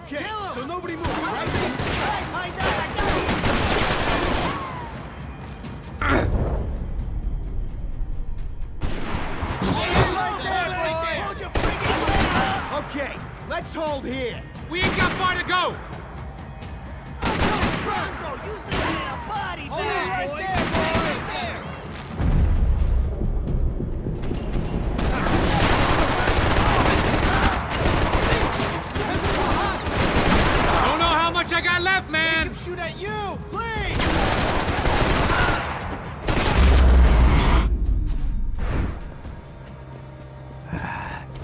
Okay, so nobody moves, right? Okay, let's hold here. We ain't got far to go! Use the body, right there, Don't know how much I got left, man! Make him shoot at you, please!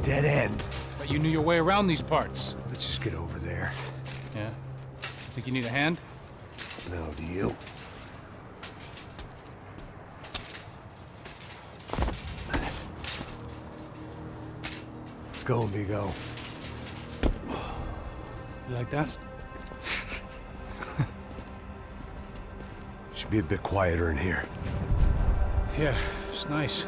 Dead end. But you knew your way around these parts. Let's just get over there. Yeah? Think you need a hand? No, do you? Let's go, amigo. You like that? Should be a bit quieter in here. Yeah, it's nice.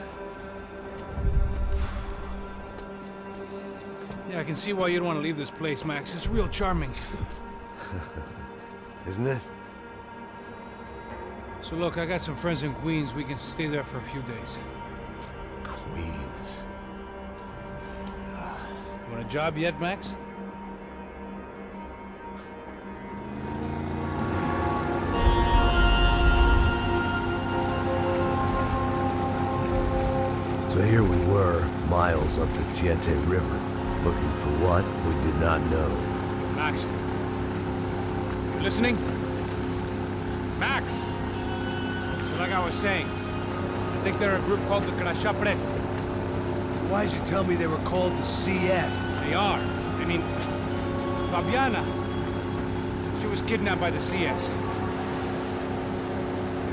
Yeah, I can see why you'd want to leave this place, Max. It's real charming. Isn't it? So look, I got some friends in Queens. We can stay there for a few days. Queens. You want a job yet, Max? So here we were, miles up the Tietze River, looking for what we did not know. Max. You listening? Max! So like I was saying, I think they're a group called the Crashapre. Why'd you tell me they were called the CS? They are. I mean, Fabiana. She was kidnapped by the CS.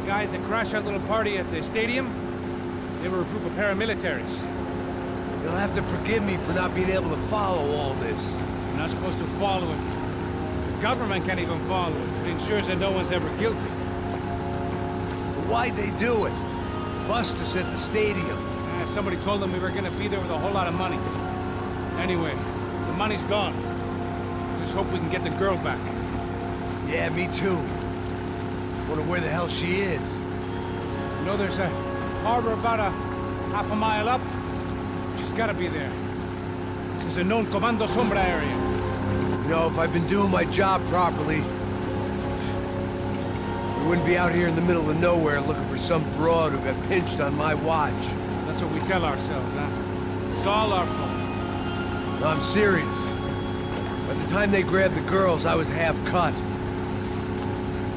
The guys that crashed that little party at the stadium, they were a group of paramilitaries. You'll have to forgive me for not being able to follow all this. You're not supposed to follow it. The government can't even follow it. It ensures that no one's ever guilty. So why'd they do it? Bust us at the stadium. Somebody told them we were gonna be there with a whole lot of money. Anyway, the money's gone. Just hope we can get the girl back. Yeah, me too. Wonder where the hell she is. You know, there's a harbor about a half a mile up. She's gotta be there. This is a known Comando Sombra area. You know, if I've been doing my job properly, we wouldn't be out here in the middle of nowhere looking for some broad who got pinched on my watch. That's what we tell ourselves, huh? It's all our fault. No, I'm serious. By the time they grabbed the girls, I was half cut.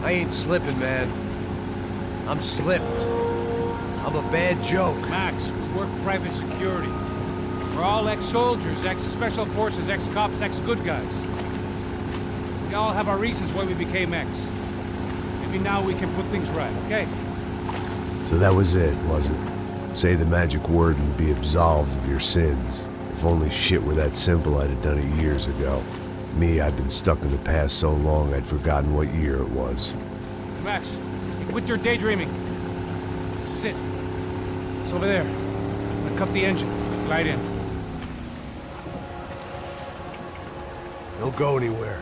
I ain't slipping, man. I'm slipped. I'm a bad joke. Max, we work private security. We're all ex-soldiers, ex-special forces, ex-cops, ex-good guys. We all have our reasons why we became ex. Maybe now we can put things right, okay? So that was it, was it? Say the magic word and be absolved of your sins. If only shit were that simple, I'd have done it years ago. Me, I've been stuck in the past so long I'd forgotten what year it was. Max, quit your daydreaming. This is it. It's over there. I'm gonna cut the engine. Glide in. Don't go anywhere.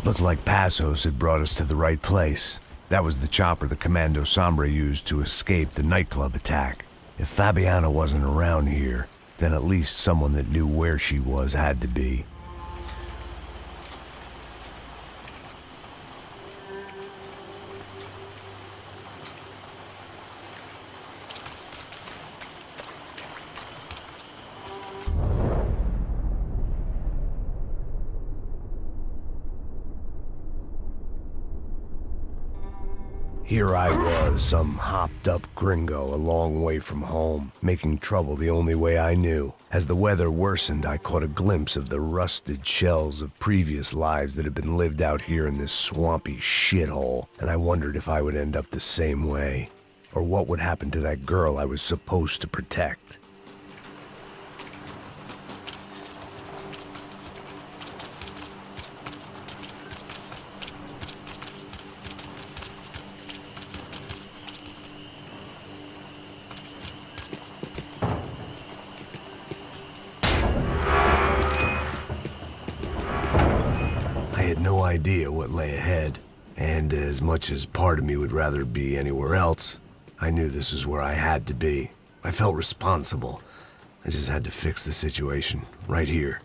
Looked like Passos had brought us to the right place. That was the chopper the Comando Sombra used to escape the nightclub attack. If Fabiana wasn't around here, then at least someone that knew where she was had to be. Here I was, some hopped-up gringo a long way from home, making trouble the only way I knew. As the weather worsened, I caught a glimpse of the rusted shells of previous lives that had been lived out here in this swampy shithole, and I wondered if I would end up the same way, or what would happen to that girl I was supposed to protect. I had no idea what lay ahead, and as much as part of me would rather be anywhere else, I knew this was where I had to be. I felt responsible. I just had to fix the situation, right here.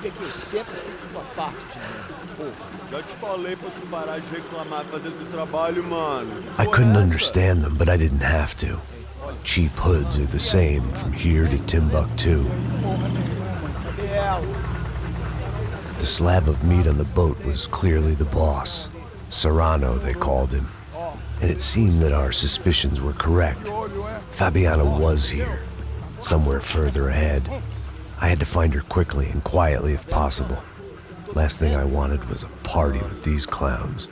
Porque eu sempre fico a parte de mim. Porra. Já te falei pra tu parar de reclamar fazendo teu trabalho, mano. I couldn't understand them, but I didn't have to. Cheap hoods are the same from here to Timbuktu. Cadê ela? The slab of meat on the boat was clearly the boss. Serrano, they called him. And it seemed that our suspicions were correct. Fabiana was here, somewhere further ahead. I had to find her quickly and quietly if possible. Last thing I wanted was a party with these clowns.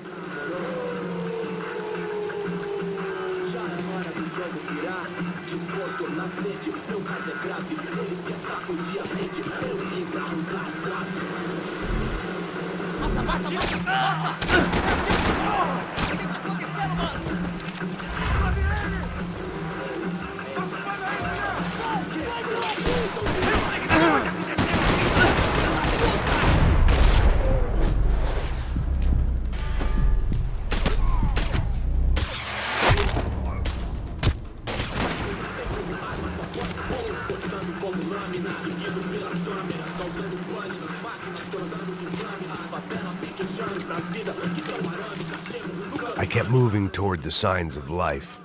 I kept moving toward the signs of life,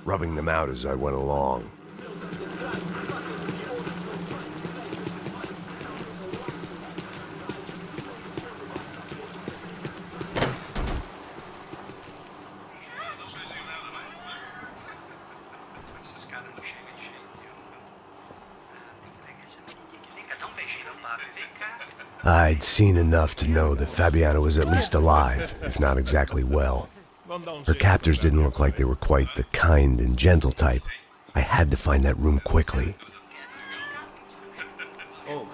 rubbing them out as I went along. I'd seen enough to know that Fabiana was at least alive, if not exactly well. Her captors didn't look like they were quite the kind and gentle type. I had to find that room quickly. Ô,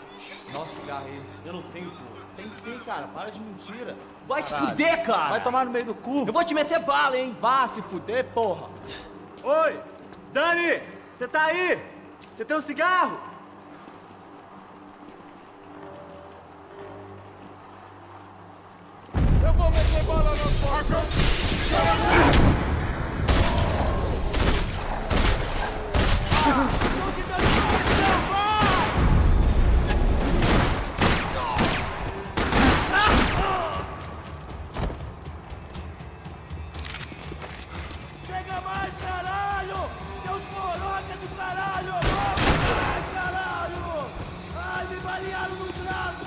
nossa, cigarro aí. Eu não tenho, pô. Tem sim, cara. Para de mentira. Vai se fuder, cara! Vai tomar no meio do cu. Eu vou te meter bala, hein? Vá se fuder, porra. Oi! Dani! Você tá aí? Você tem um cigarro? Eu vou meter bola no porco. Chega mais, caralho! Seus moroca do caralho! Ai, caralho! Ai, me balearam no braço!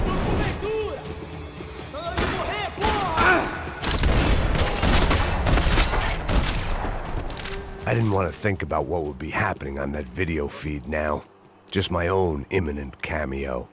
Cobertura! Tá na hora de morrer, porra! I didn't want to think about what would be happening on that video feed now. Just my own imminent cameo.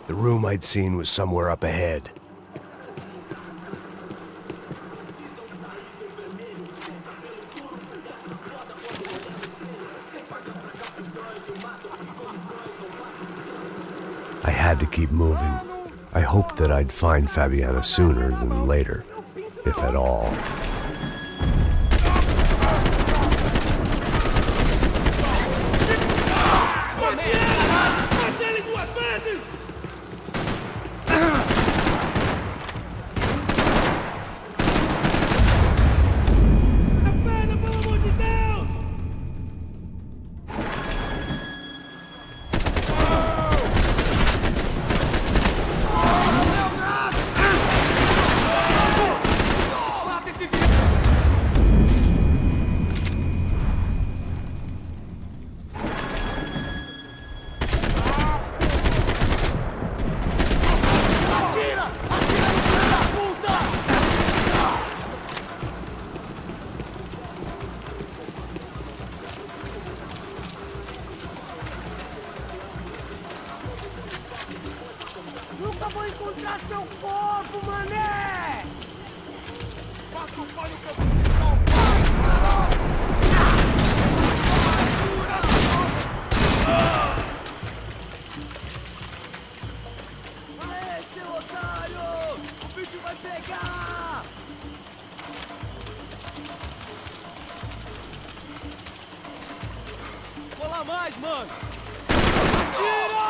The room I'd seen was somewhere up ahead. I had to keep moving. I hoped that I'd find Fabiana sooner than later, if at all. Nunca vou encontrar seu corpo, mané! Faça o pai que eu vou citar o pai, caralho! Aê, seu otário! O bicho vai pegar! Cola mais, mano! Tira!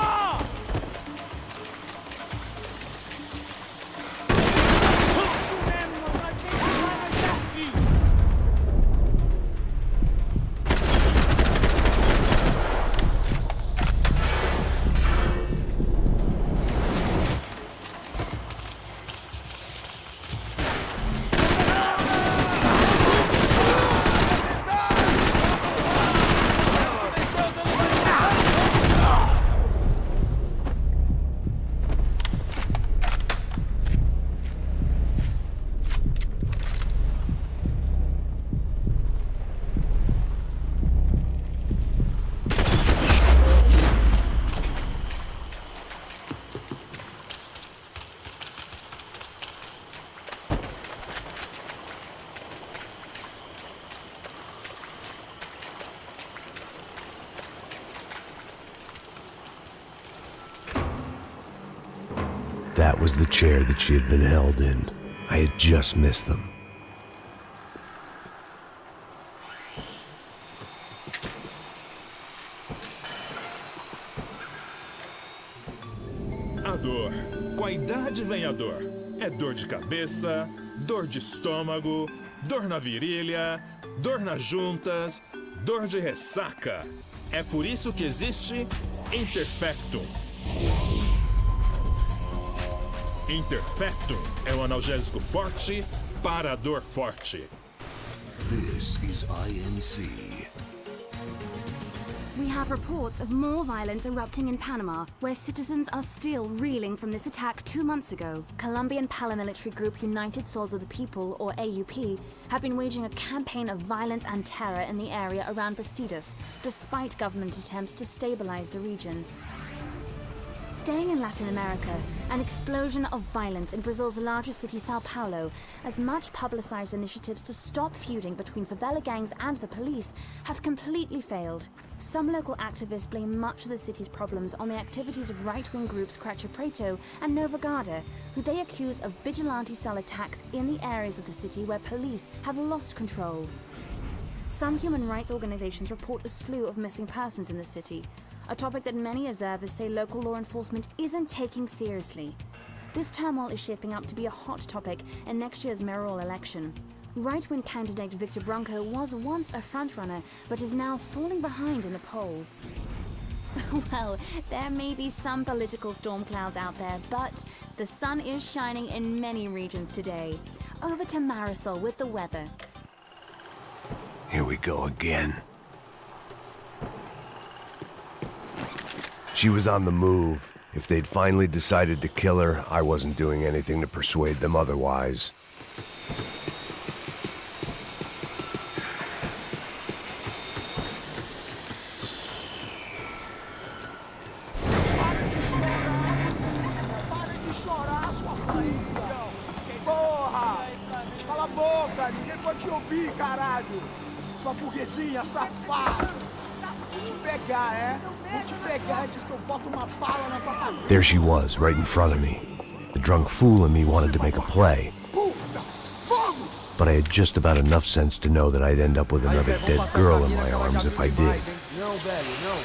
That was the chair that she had been held in. I had just missed them. A dor. Com a idade vem a dor. É dor de cabeça, dor de estômago, dor na virilha, dor nas juntas, dor de ressaca. É por isso que existe Interfectum. Interfectum é um analgésico forte para a dor forte. This is INC. We have reports of more violence erupting in Panama, where citizens are still reeling from this attack 2 months ago. Colombian paramilitary group United Souls of the People, or AUP, have been waging a campaign of violence and terror in the area around Bastidas, despite government attempts to stabilize the region. Staying in Latin America, an explosion of violence in Brazil's largest city, Sao Paulo, as much publicized initiatives to stop feuding between favela gangs and the police have completely failed. Some local activists blame much of the city's problems on the activities of right-wing groups Cracha Preto and Nova Guarda, who they accuse of vigilante-style attacks in the areas of the city where police have lost control. Some human rights organizations report a slew of missing persons in the city, a topic that many observers say local law enforcement isn't taking seriously. This turmoil is shaping up to be a hot topic in next year's mayoral election. Right-wing candidate Victor Branco was once a frontrunner, but is now falling behind in the polls. Well, there may be some political storm clouds out there, but the sun is shining in many regions today. Over to Marisol with the weather. Here we go again. She was on the move. If they'd finally decided to kill her, I wasn't doing anything to persuade them otherwise. Para de chorar, sua filha! Porra! Cala a boca! Ninguém pode te ouvir, caralho! Sua burguesinha safada! Pegar, é? Vou te pegar antes que eu boto uma bala na tua cabeça. There she was, right in front of me. The drunk fool in me wanted to make a play. But I had just about enough sense to know that I'd end up with another dead girl in my arms if I did. Não, velho, não.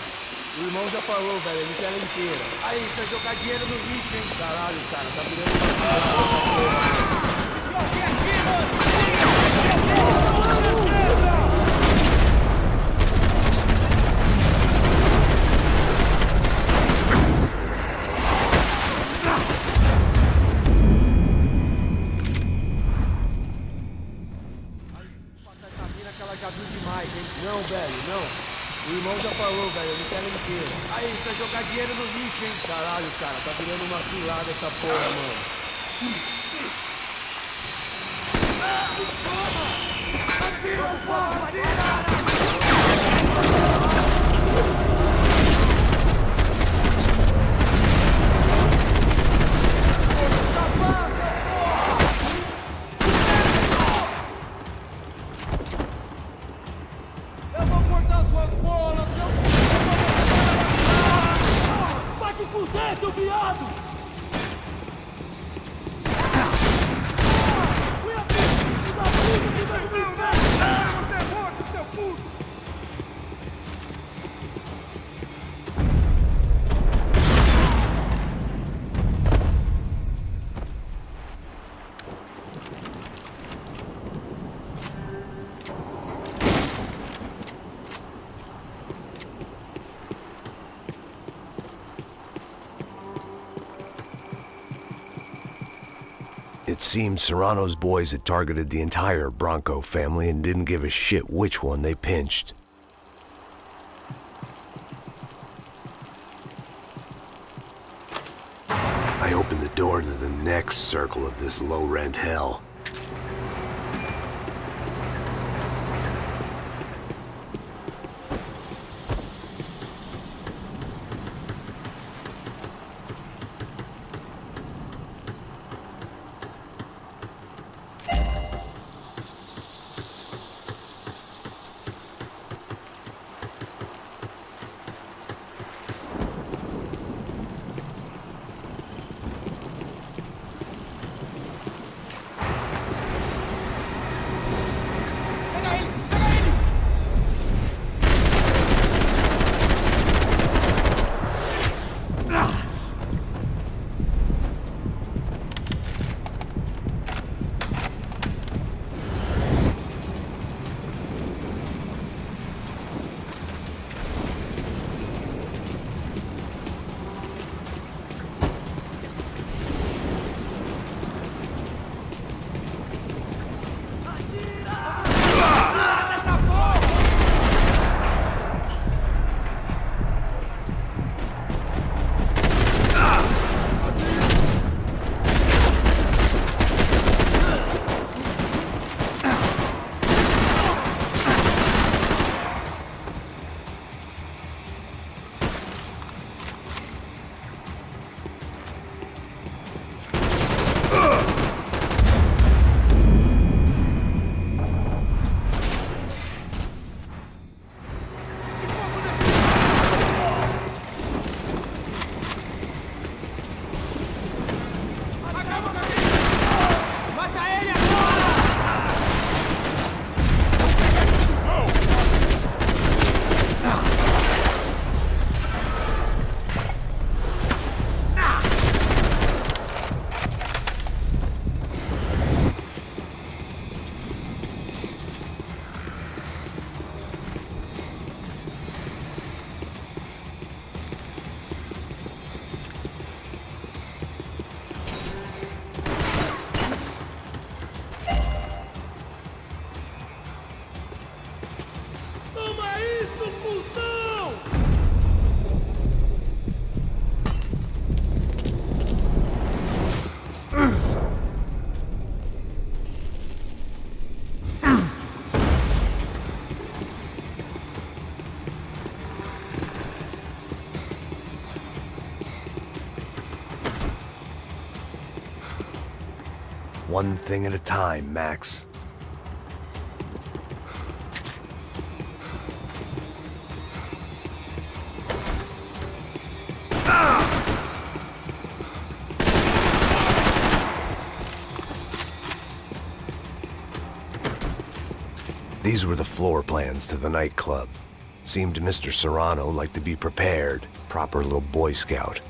O irmão já falou, velho, ele quer ela inteira. Aí, você vai jogar dinheiro no lixo, hein? Caralho, cara, tá virando uma... Joguei aqui, mano! Já viu demais, hein? Não, velho, não. O irmão já falou, velho, eu não quero ela inteira. Aí, você vai jogar dinheiro no lixo, hein? Caralho, cara, tá virando uma cilada essa porra, mano. Atira, porra! Atira! Fudeu, seu viado! Fui aqui! Filho da puta, que vai me inferno! Você é morto, seu puto! It seemed Serrano's boys had targeted the entire Bronco family and didn't give a shit which one they pinched. I opened the door to the next circle of this low-rent hell. One thing at a time, Max. These were the floor plans to the nightclub. Seemed Mr. Serrano like to be prepared. Proper little Boy Scout.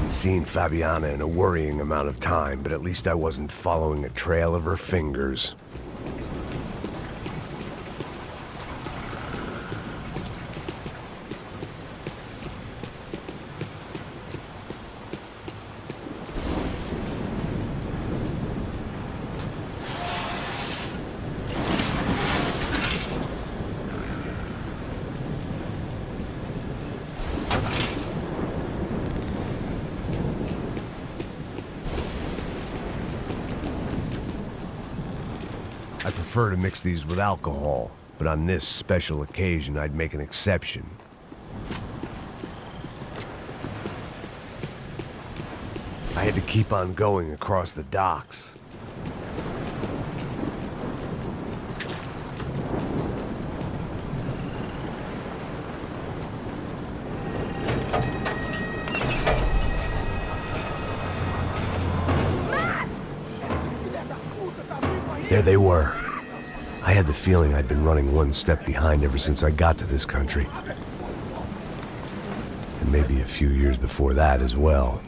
Seen Fabiana in a worrying amount of time, but at least I wasn't following a trail of her fingers. I prefer to mix these with alcohol, but on this special occasion I'd make an exception. I had to keep on going across the docks. There they were. I had the feeling I'd been running one step behind ever since I got to this country. And maybe a few years before that as well.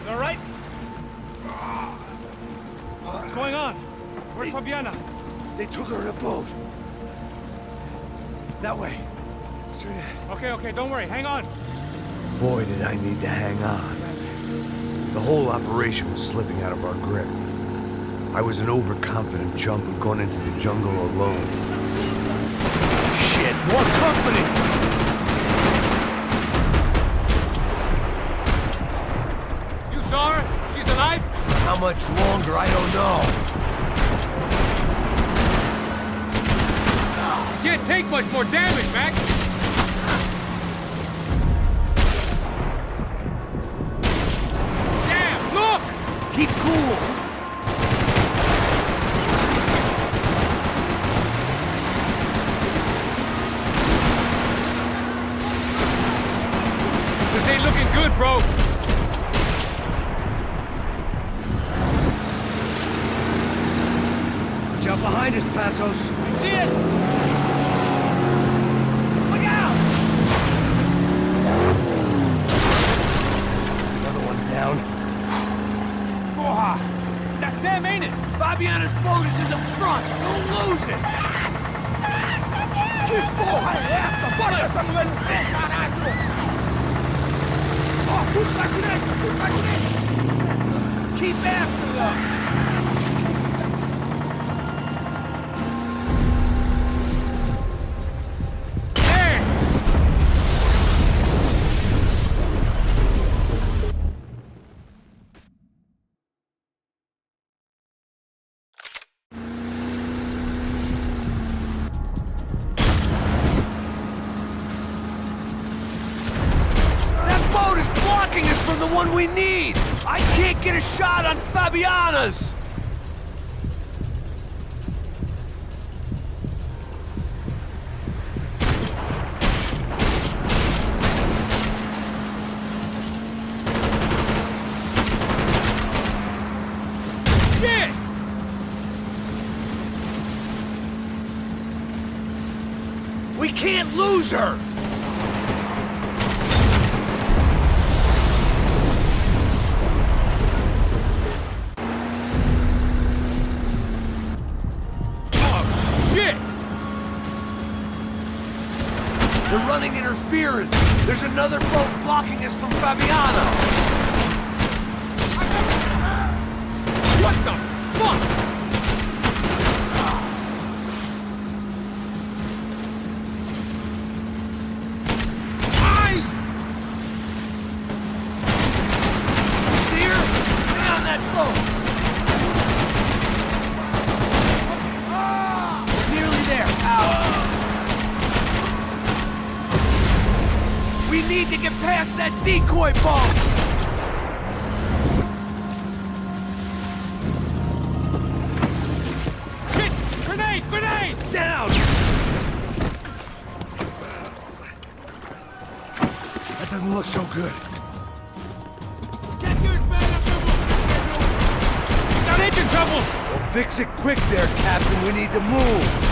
You all right? What's going on? Where's Fabiana? They took her in a boat. That way. Straight ahead. Okay, don't worry. Hang on. Boy, did I need to hang on. The whole operation was slipping out of our grip. I was an overconfident chump who'd gone into the jungle alone. Shit, more company! You saw her? She's alive? For how much longer, I don't know. You can't take much more damage, Max. Damn, look! Keep cool! This ain't looking good, bro. Watch out behind us, Passos. I see it! Look out! Another one down. Porra! That's them, ain't it? Fabiana's boat is in the front! Don't lose it! Que porra é essa? Bora essa mulher no pé, caralho! Ó, puxa pra direita, puxa pra direita! Keep after them! Us from the one we need! I can't get a shot on Fabiana's! Shit! We can't lose her! They're running interference. There's another boat blocking us from Fabiana. What the fuck? See her? Stay on that boat. Nearly there. Ow. We need to get past that decoy boat! Shit! Grenade! Grenade! Down! That doesn't look so good. Get this man up the He's got engine trouble! Well, fix it quick there, Captain. We need to move.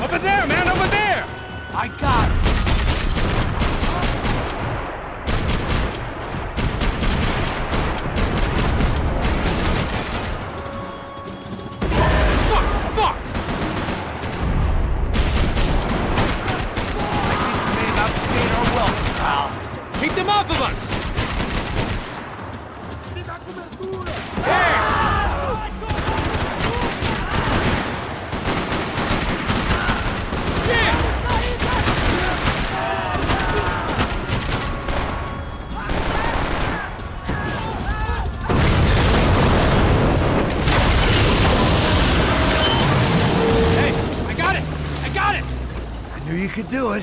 Over there, man, over there! I got it. Fuck! I think we may have outstayed our welcome, pal. Keep them off of us! You could do it.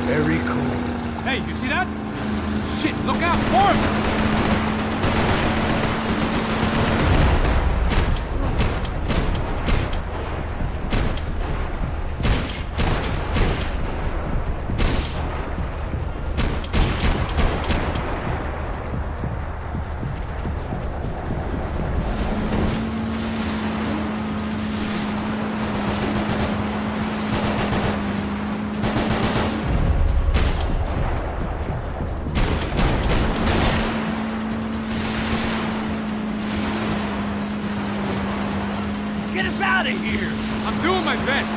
Very cool. Hey, you see that? Shit, look out, more of them! Get us out of here! I'm doing my best!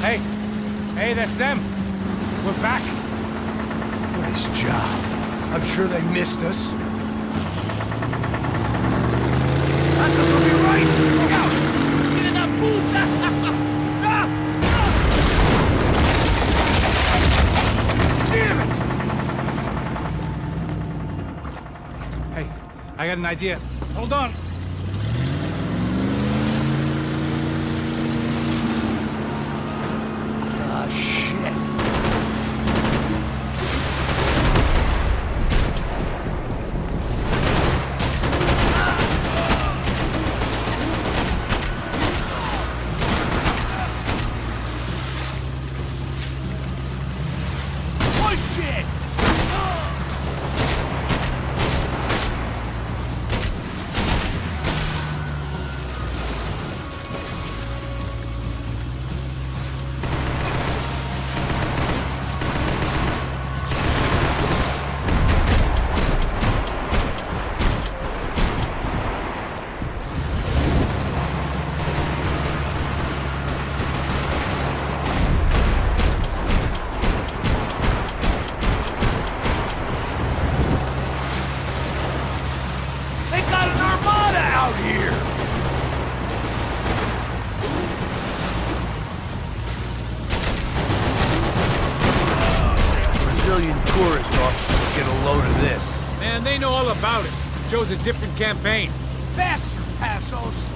Hey! Hey, that's them! We're back! Nice job. I'm sure they missed us. That's us, will be right! Look out! Get in that booth! Damn it! Hey, I got an idea. Hold on. Ah, shit. Push it! They got an armada out here! Brazilian tourist officer should get a load of this. Man, they know all about it. Shows a different campaign. Faster, Passos!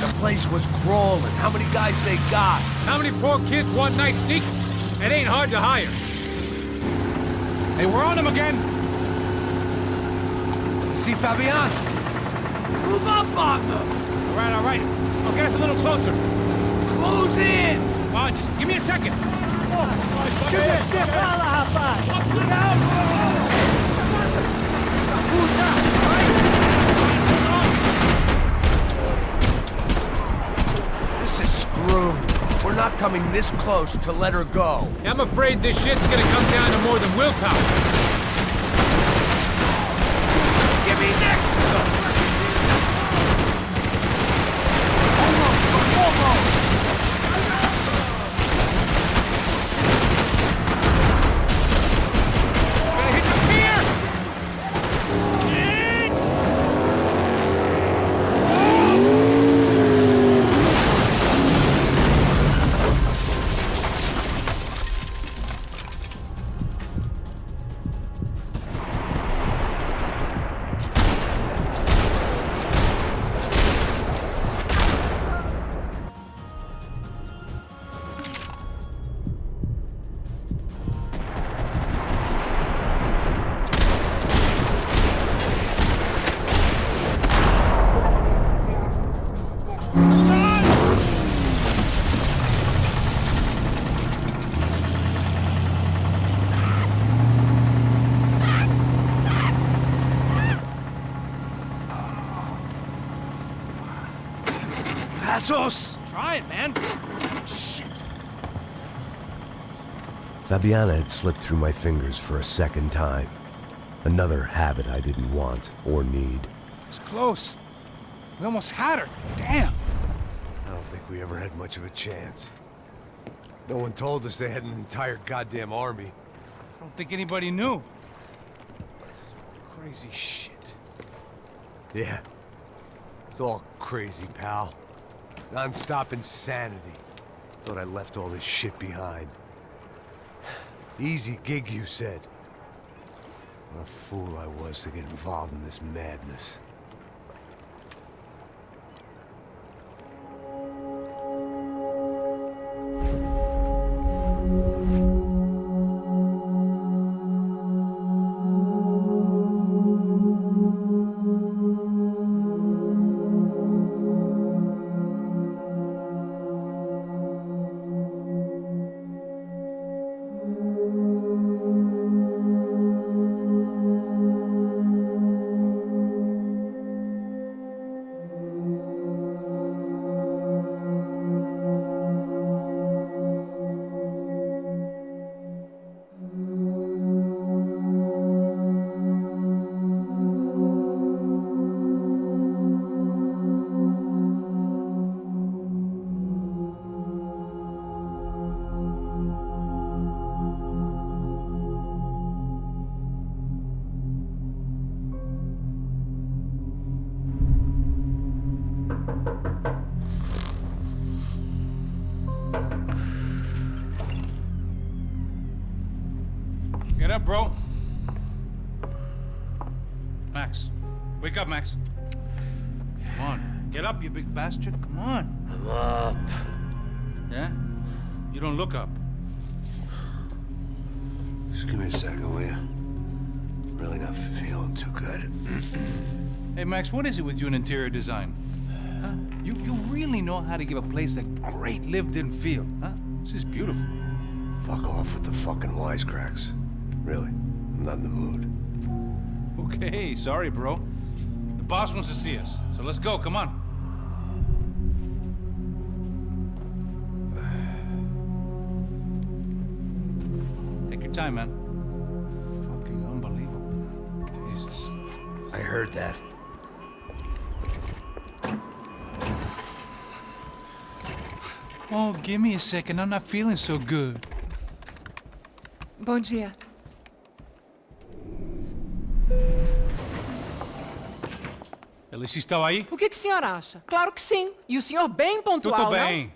The place was crawling. How many guys they got? How many poor kids want nice sneakers? It ain't hard to hire. Hey, we're on them again. See Fabian? Move up on them! All right, all right. I'll get us a little closer. Close in! Come on, just give me a second. This is screwed. We're not coming this close to let her go. I'm afraid this shit's gonna come down to more than willpower. Give me next! Gonna hit the pier! Passos! Try it, man. Shit. Fabiana had slipped through my fingers for a second time. Another habit I didn't want or need. It's close. We almost had her. Damn. I don't think we ever had much of a chance. No one told us they had an entire goddamn army. I don't think anybody knew. Crazy shit. Yeah. It's all crazy, pal. Non-stop insanity. Thought I left all this shit behind. Easy gig, you said. What a fool I was to get involved in this madness. Get up, bro. Max. Wake up, Max. Come on. Get up, you big bastard. Come on. I'm up. Yeah? You don't look up. Just give me a second, will you? Really not feeling too good. Hey, Max, what is it with you in interior design? Huh? You really know how to give a place a great lived-in feel, huh? This is beautiful. Fuck off with the fucking wisecracks. Really, I'm not in the mood. Okay, sorry, bro. The boss wants to see us, so let's go, come on. Take your time, man. Fucking unbelievable. Jesus. I heard that. Oh, give me a second. I'm not feeling so good. Bom dia. Felice estava aí? O que o senhor acha? Claro que sim. E o senhor bem pontual, Tudo bem.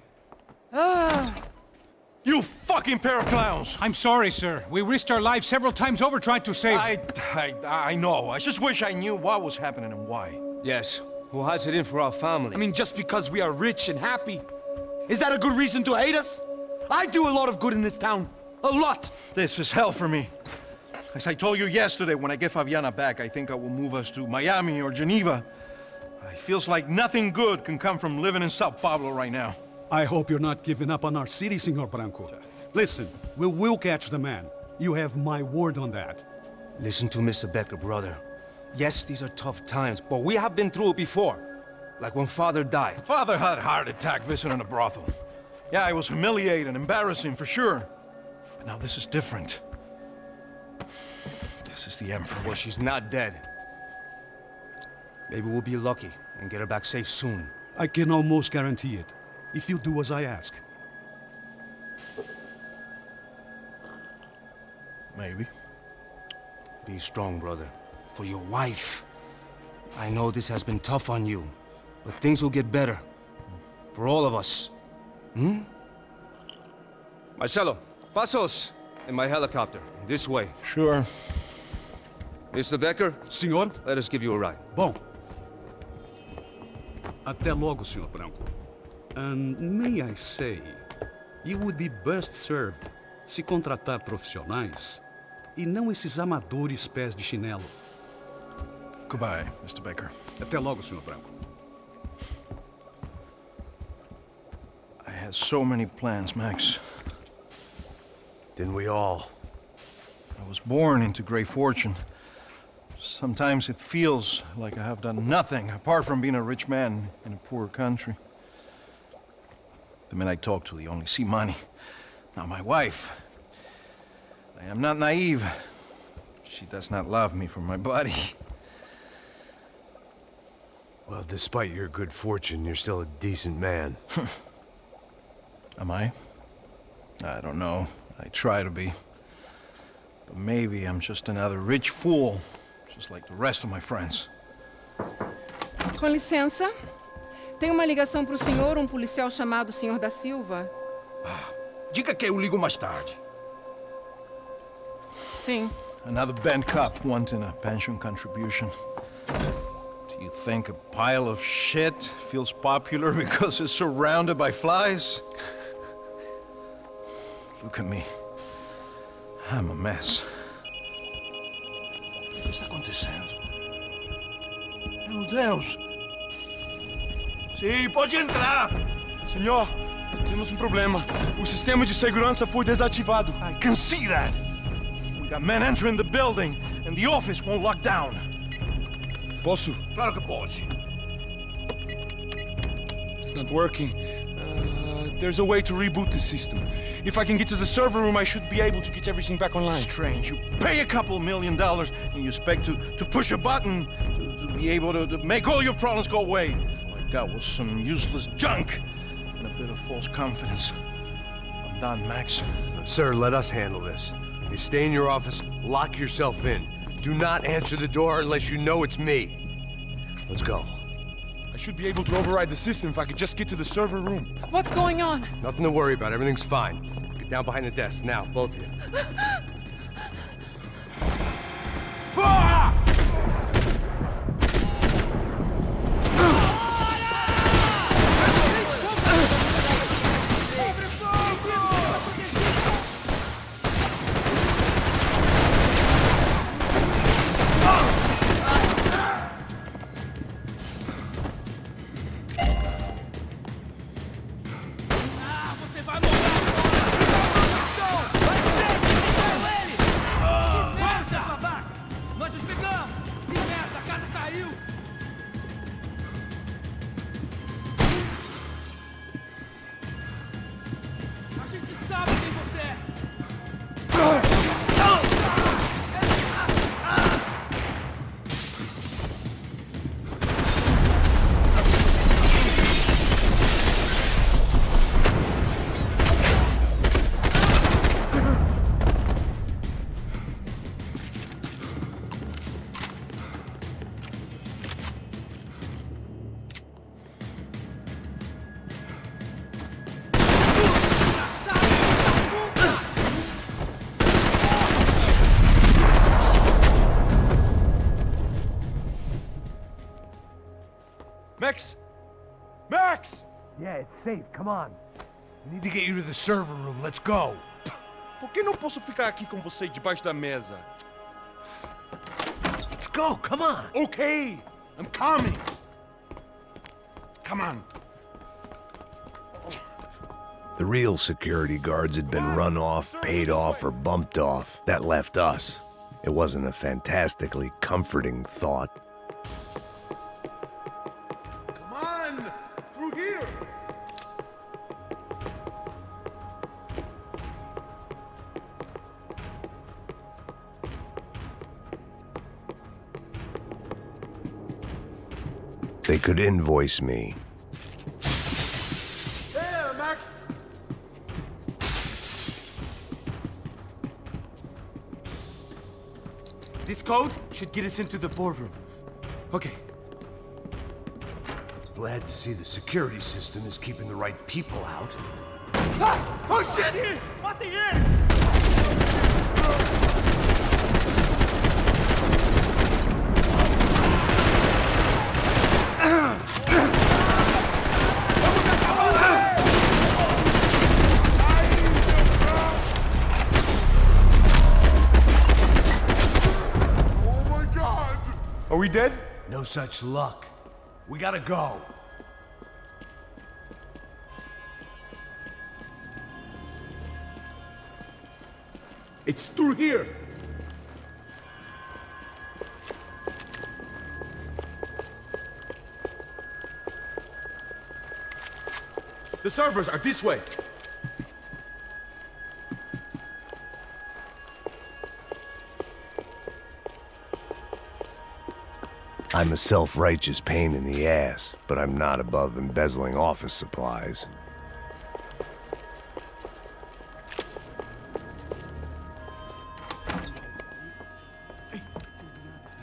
You fucking pair of clowns! I'm sorry, sir. We risked our lives several times over trying to save... I know. I just wish I knew what was happening and why. Yes, who has it in for our family? I mean, just because we are rich and happy, is that a good reason to hate us? I do a lot of good in this town. A lot! This is hell for me. As I told you yesterday, when I get Fabiana back, I think I will move us to Miami or Geneva. It feels like nothing good can come from living in Sao Paulo right now. I hope you're not giving up on our city, Senor Branco. Listen, we will catch the man. You have my word on that. Listen to Mr. Becker, brother. Yes, these are tough times, but we have been through it before. Like when Father died. Father had a heart attack visiting a brothel. Yeah, it was humiliating, embarrassing, for sure. But now this is different. This is the end for me. Well, she's not dead. Maybe we'll be lucky and get her back safe soon. I can almost guarantee it, if you do as I ask. Maybe. Be strong, brother. For your wife. I know this has been tough on you, but things will get better. For all of us. Hmm? Marcelo, pasos in my helicopter. This way. Sure. Mr. Becker? Senhor? Let us give you a ride. Bom. Até logo, Senhor Branco. And may I say, you would be best served se contratar profissionais e não esses amadores pés de chinelo. Goodbye, Mr. Baker. Até logo, Senhor Branco. I had so many plans, Max. Didn't we all? I was born into great fortune. Sometimes it feels like I have done nothing apart from being a rich man in a poor country. The men I talk to, they only see money. Now my wife, I am not naive. She does not love me for my body. Well, despite your good fortune, you're still a decent man. Am I? I don't know. I try to be. But maybe I'm just another rich fool, just like the rest of my friends. Com licença. Tem uma ligação para o senhor, um policial chamado Sr. da Silva. Diga que eu ligo mais tarde. Sim. Another bent cop wanting a pension contribution. Do you think a pile of shit feels popular because it's surrounded by flies? Look at me. I'm a mess. O que está acontecendo? Meu Deus! Sim, pode entrar! Senhor, temos um problema. O sistema de segurança foi desativado. I can see that! We got men entering the building, and the office won't lock down. Posso? Claro que pode. It's not working. There's a way to reboot the system. If I can get to the server room, I should be able to get everything back online. Strange. You pay a couple $1 million, and you expect to push a button to be able to make all your problems go away. All I got was some useless junk and a bit of false confidence. I'm done, Max. Sir, let us handle this. You stay in your office, lock yourself in. Do not answer the door unless you know it's me. Let's go. I should be able to override the system if I could just get to the server room. What's going on? Nothing to worry about. Everything's fine. Get down behind the desk now, both of you. Max! Max! Yeah, it's safe. Come on. We need to get you to the server room. Let's go. Por que não posso ficar aqui com você debaixo da mesa? Let's go. Come on. Okay, I'm coming. Come on. The real security guards had been run off, paid off, or bumped off. That left us. It wasn't a fantastically comforting thought. Come on! Through here! They could invoice me. There, Max! This code should get us into the boardroom. Okay. Glad to see the security system is keeping the right people out. Ah! Oh shit! What the hell? Are we dead? No such luck. We gotta go. It's through here. The servers are this way. I'm a self-righteous pain in the ass, but I'm not above embezzling office supplies.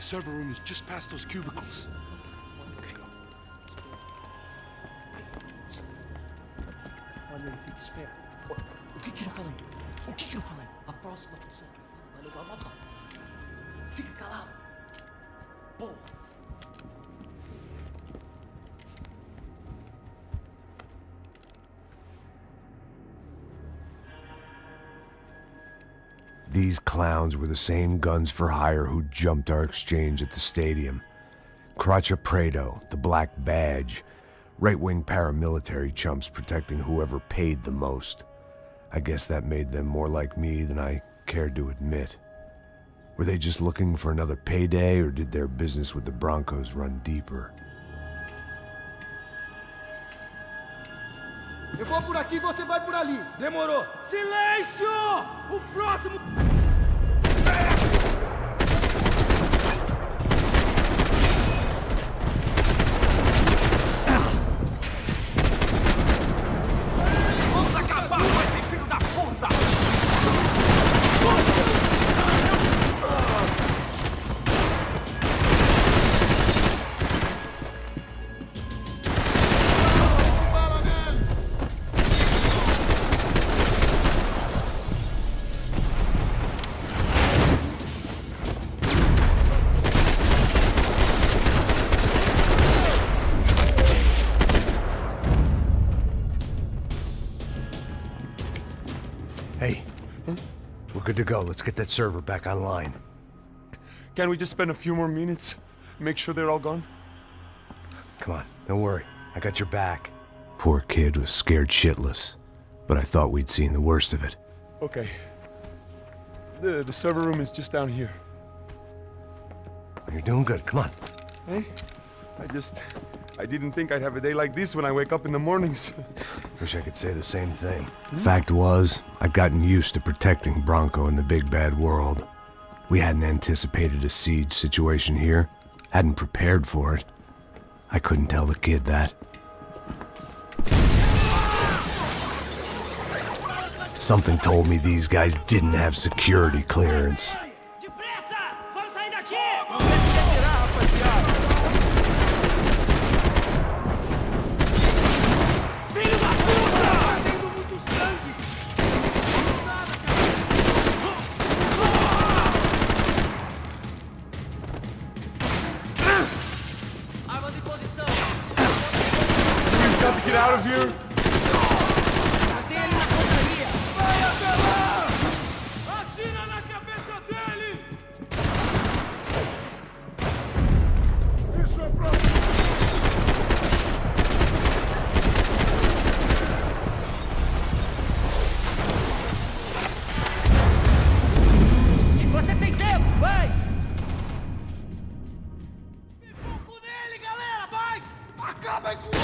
server room is just past those cubicles. Olha aí, fica esperto. O que eu falei? O que eu falei? A próxima pessoa que fala vai levar uma bala. Fica calado. Pô. These clowns were the same guns for hire who jumped our exchange at the stadium. Craccia Prado, the Black Badge, right-wing paramilitary chumps protecting whoever paid the most. I guess that made them more like me than I cared to admit. Were they just looking for another payday, or did their business with the Broncos run deeper? Eu vou por aqui, você vai por ali. Demorou. Silêncio! O próximo... Vamos acabar com esse filho da puta! Hey, we're good to go. Let's get that server back online. Can't we just spend a few more minutes? Make sure they're all gone? Come on, don't worry. I got your back. Poor kid was scared shitless, but I thought we'd seen the worst of it. Okay. The server room is just down here. You're doing good. Come on. Hey, I didn't think I'd have a day like this when I wake up in the mornings. Wish I could say the same thing. Fact was, I'd gotten used to protecting Bronco in the big bad world. We hadn't anticipated a siege situation here, hadn't prepared for it. I couldn't tell the kid that. Something told me these guys didn't have security clearance. Get out of here! Você tem tempo, vai! Acabem com...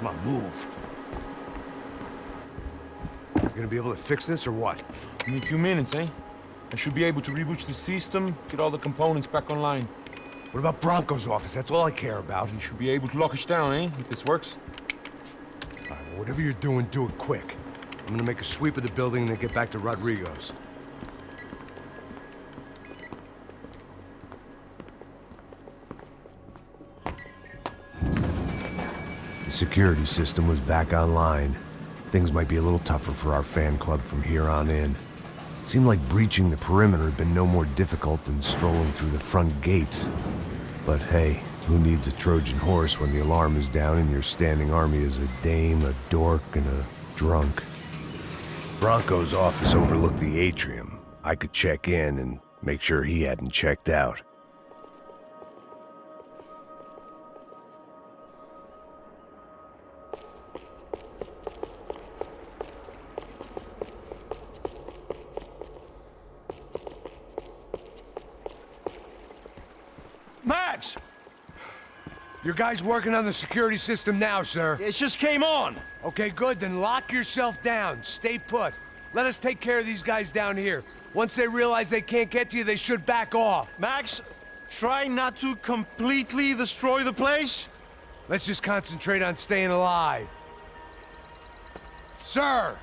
Come on, move. You gonna be able to fix this or what? In a few minutes, eh? I should be able to reboot the system, get all the components back online. What about Bronco's office? That's all I care about. You should be able to lock us down, eh? If this works. All right, well, whatever you're doing, do it quick. I'm gonna make a sweep of the building and then get back to Rodrigo's. The security system was back online. Things might be a little tougher for our fan club from here on in. Seemed like breaching the perimeter had been no more difficult than strolling through the front gates. But hey, who needs a Trojan horse when the alarm is down and your standing army is a dame, a dork, and a drunk? Bronco's office overlooked the atrium. I could check in and make sure he hadn't checked out. Max! Your guys working on the security system now, sir. It just came on! Okay, good, then lock yourself down. Stay put. Let us take care of these guys down here. Once they realize they can't get to you, they should back off. Max, try not to completely destroy the place. Let's just concentrate on staying alive. Sir!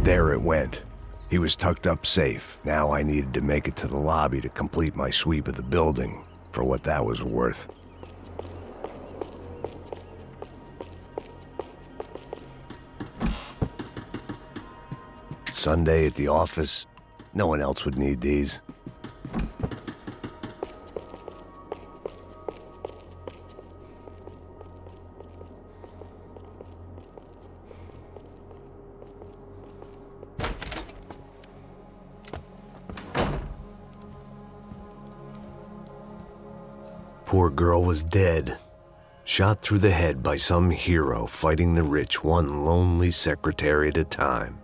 There it went. He was tucked up safe. Now I needed to make it to the lobby to complete my sweep of the building, for what that was worth. Sunday at the office. No one else would need these. Poor girl was dead. Shot through the head by some hero fighting the rich one lonely secretary at a time.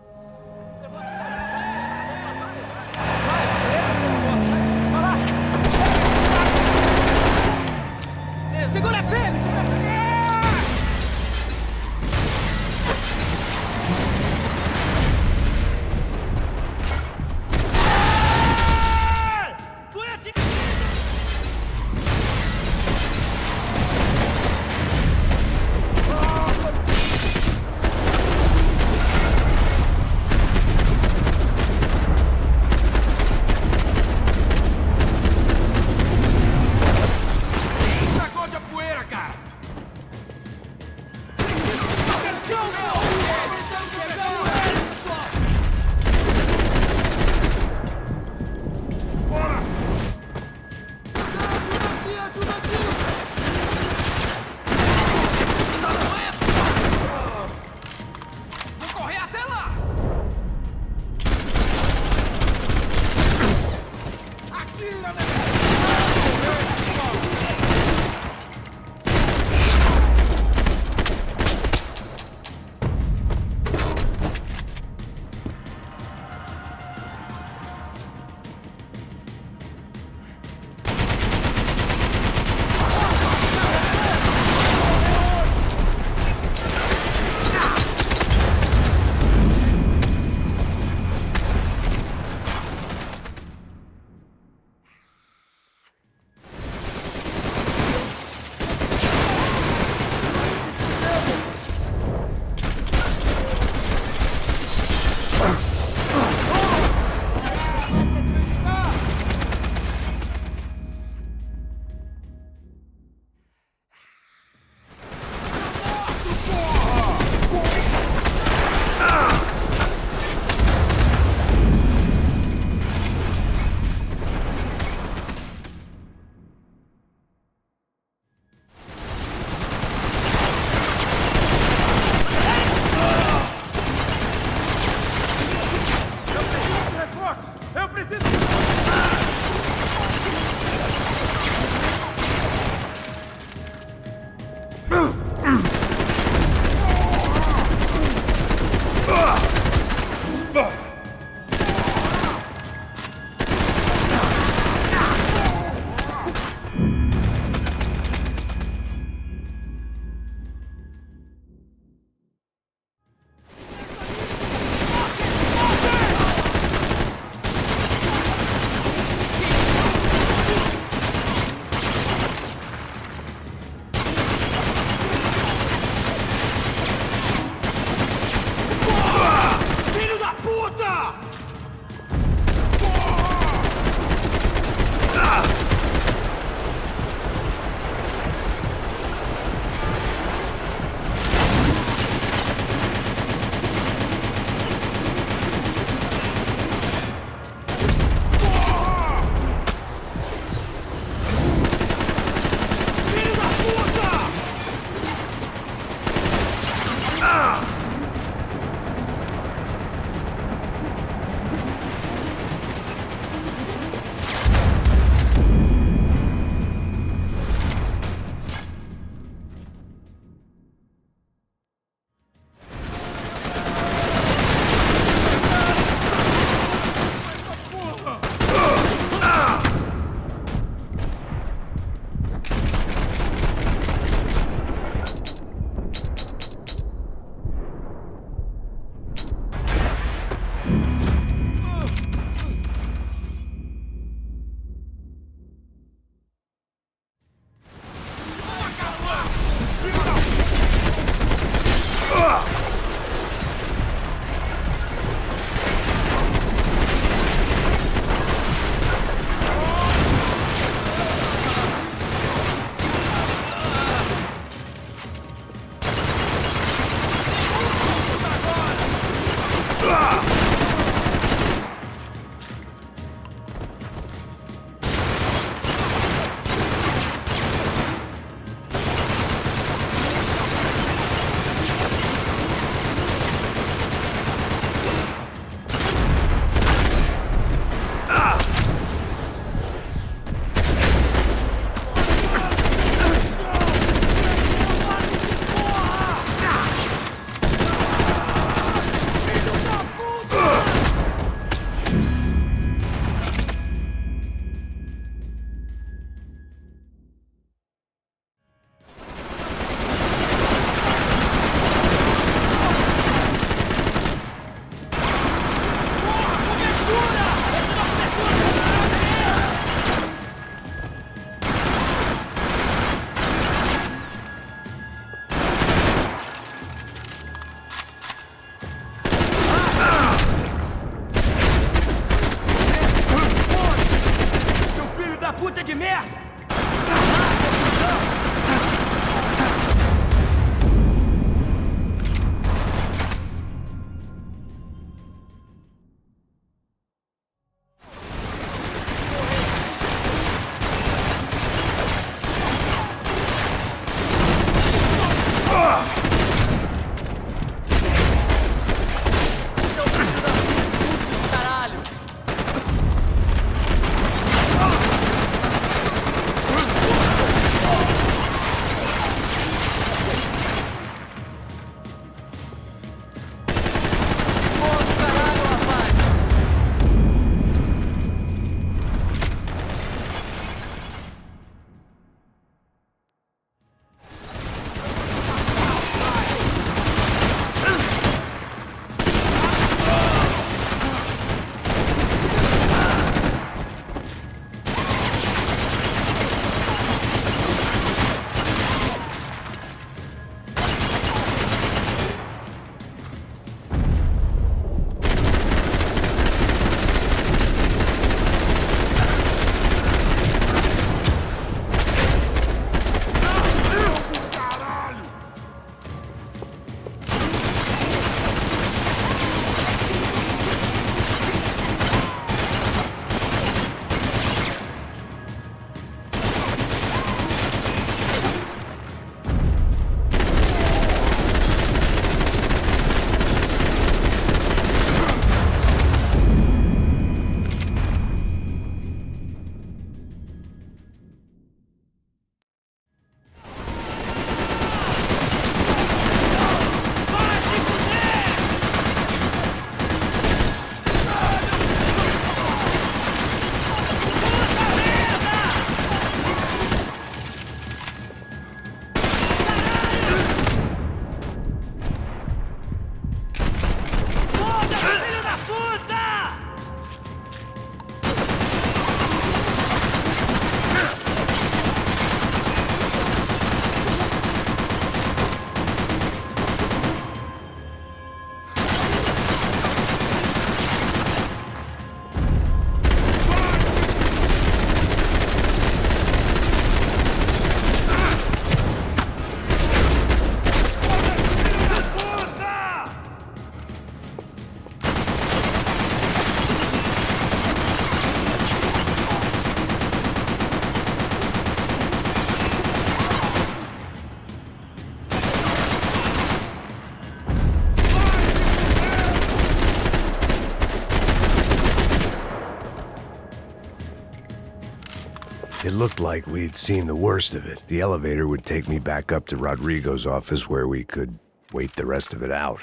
It looked like we'd seen the worst of it. The elevator would take me back up to Rodrigo's office where we could wait the rest of it out.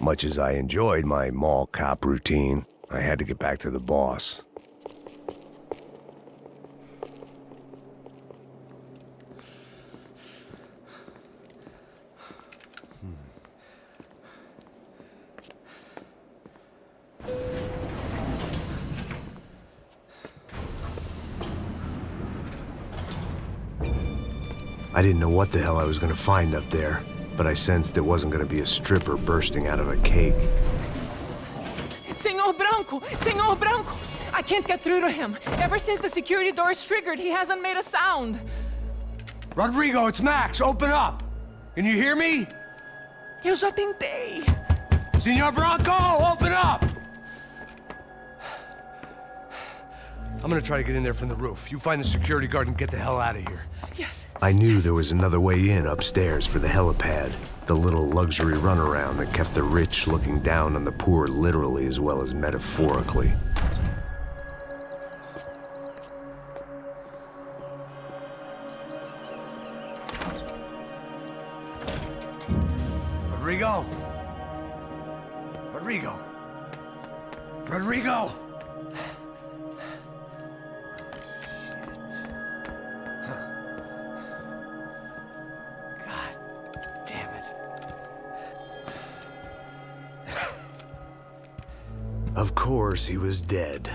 Much as I enjoyed my mall cop routine, I had to get back to the boss. I didn't know what the hell I was gonna find up there, but I sensed it wasn't gonna be a stripper bursting out of a cake. Senor Branco! Senor Branco! I can't get through to him. Ever since the security door is triggered, he hasn't made a sound. Rodrigo, it's Max. Open up. Can you hear me? Eu já tentei. Senor Branco, open up! I'm gonna try to get in there from the roof. You find the security guard and get the hell out of here. Yes. I knew there was another way in upstairs for the helipad. The little luxury runaround that kept the rich looking down on the poor literally as well as metaphorically. Rodrigo! Rodrigo! Rodrigo! Of course, he was dead.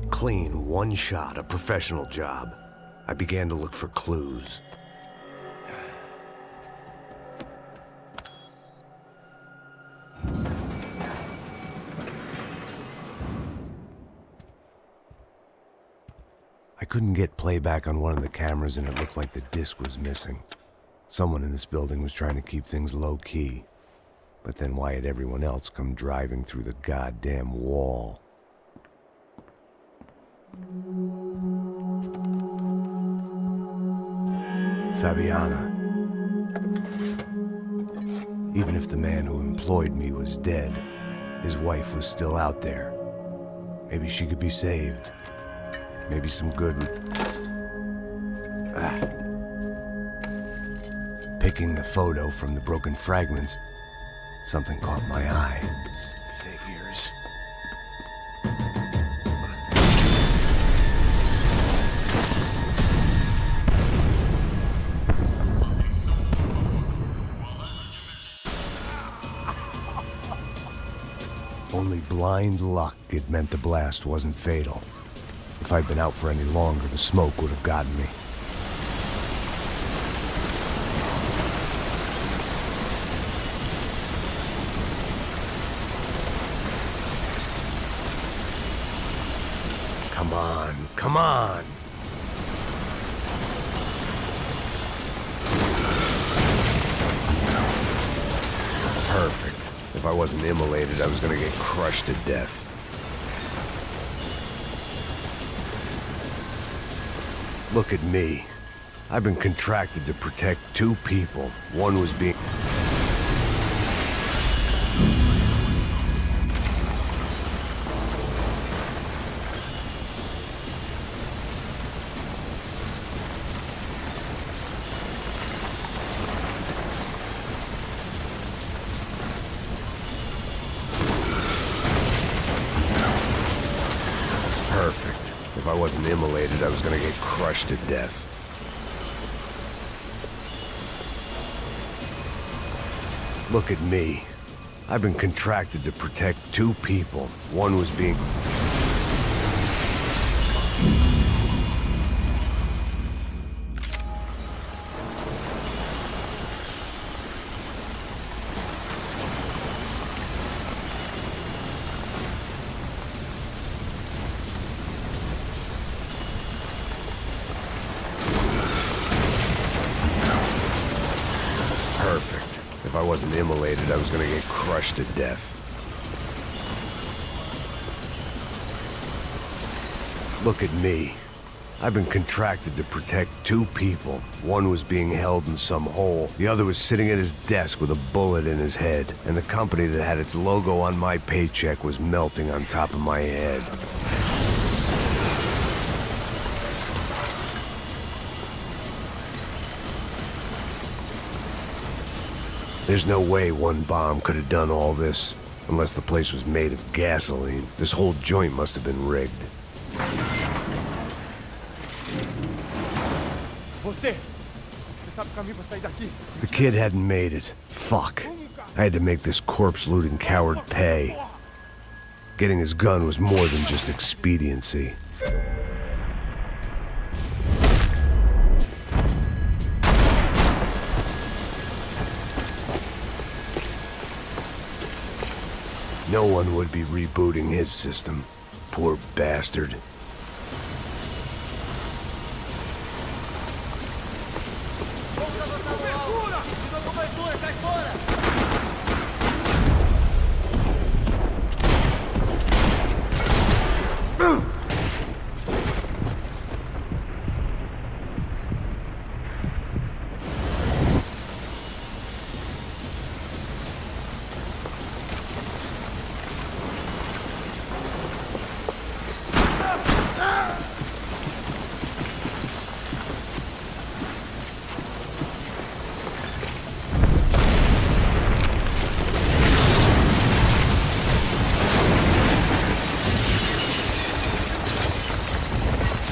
Clean, one shot, a professional job. I began to look for clues. I couldn't get playback on one of the cameras and it looked like the disc was missing. Someone in this building was trying to keep things low-key. But then why had everyone else come driving through the goddamn wall? Fabiana. Even if the man who employed me was dead, his wife was still out there. Maybe she could be saved. Maybe some good would... Picking the photo from the broken fragments, something caught my eye. Figures. Only blind luck it meant the blast wasn't fatal. If I'd been out for any longer, the smoke would have gotten me. Come on, come on! Perfect. If I wasn't immolated, I was gonna get crushed to death. Look at me. I've been contracted to protect two people. One was being... If I wasn't immolated, I was gonna get crushed to death. Look at me. I've been contracted to protect two people. One was being... If I wasn't immolated, I was gonna get crushed to death. Look at me. I've been contracted to protect two people. One was being held in some hole. The other was sitting at his desk with a bullet in his head. And the company that had its logo on my paycheck was melting on top of my head. There's no way one bomb could have done all this. Unless the place was made of gasoline. This whole joint must have been rigged. The kid hadn't made it. Fuck. I had to make this corpse-looting coward pay. Getting his gun was more than just expediency. No one would be rebooting his system. Poor bastard.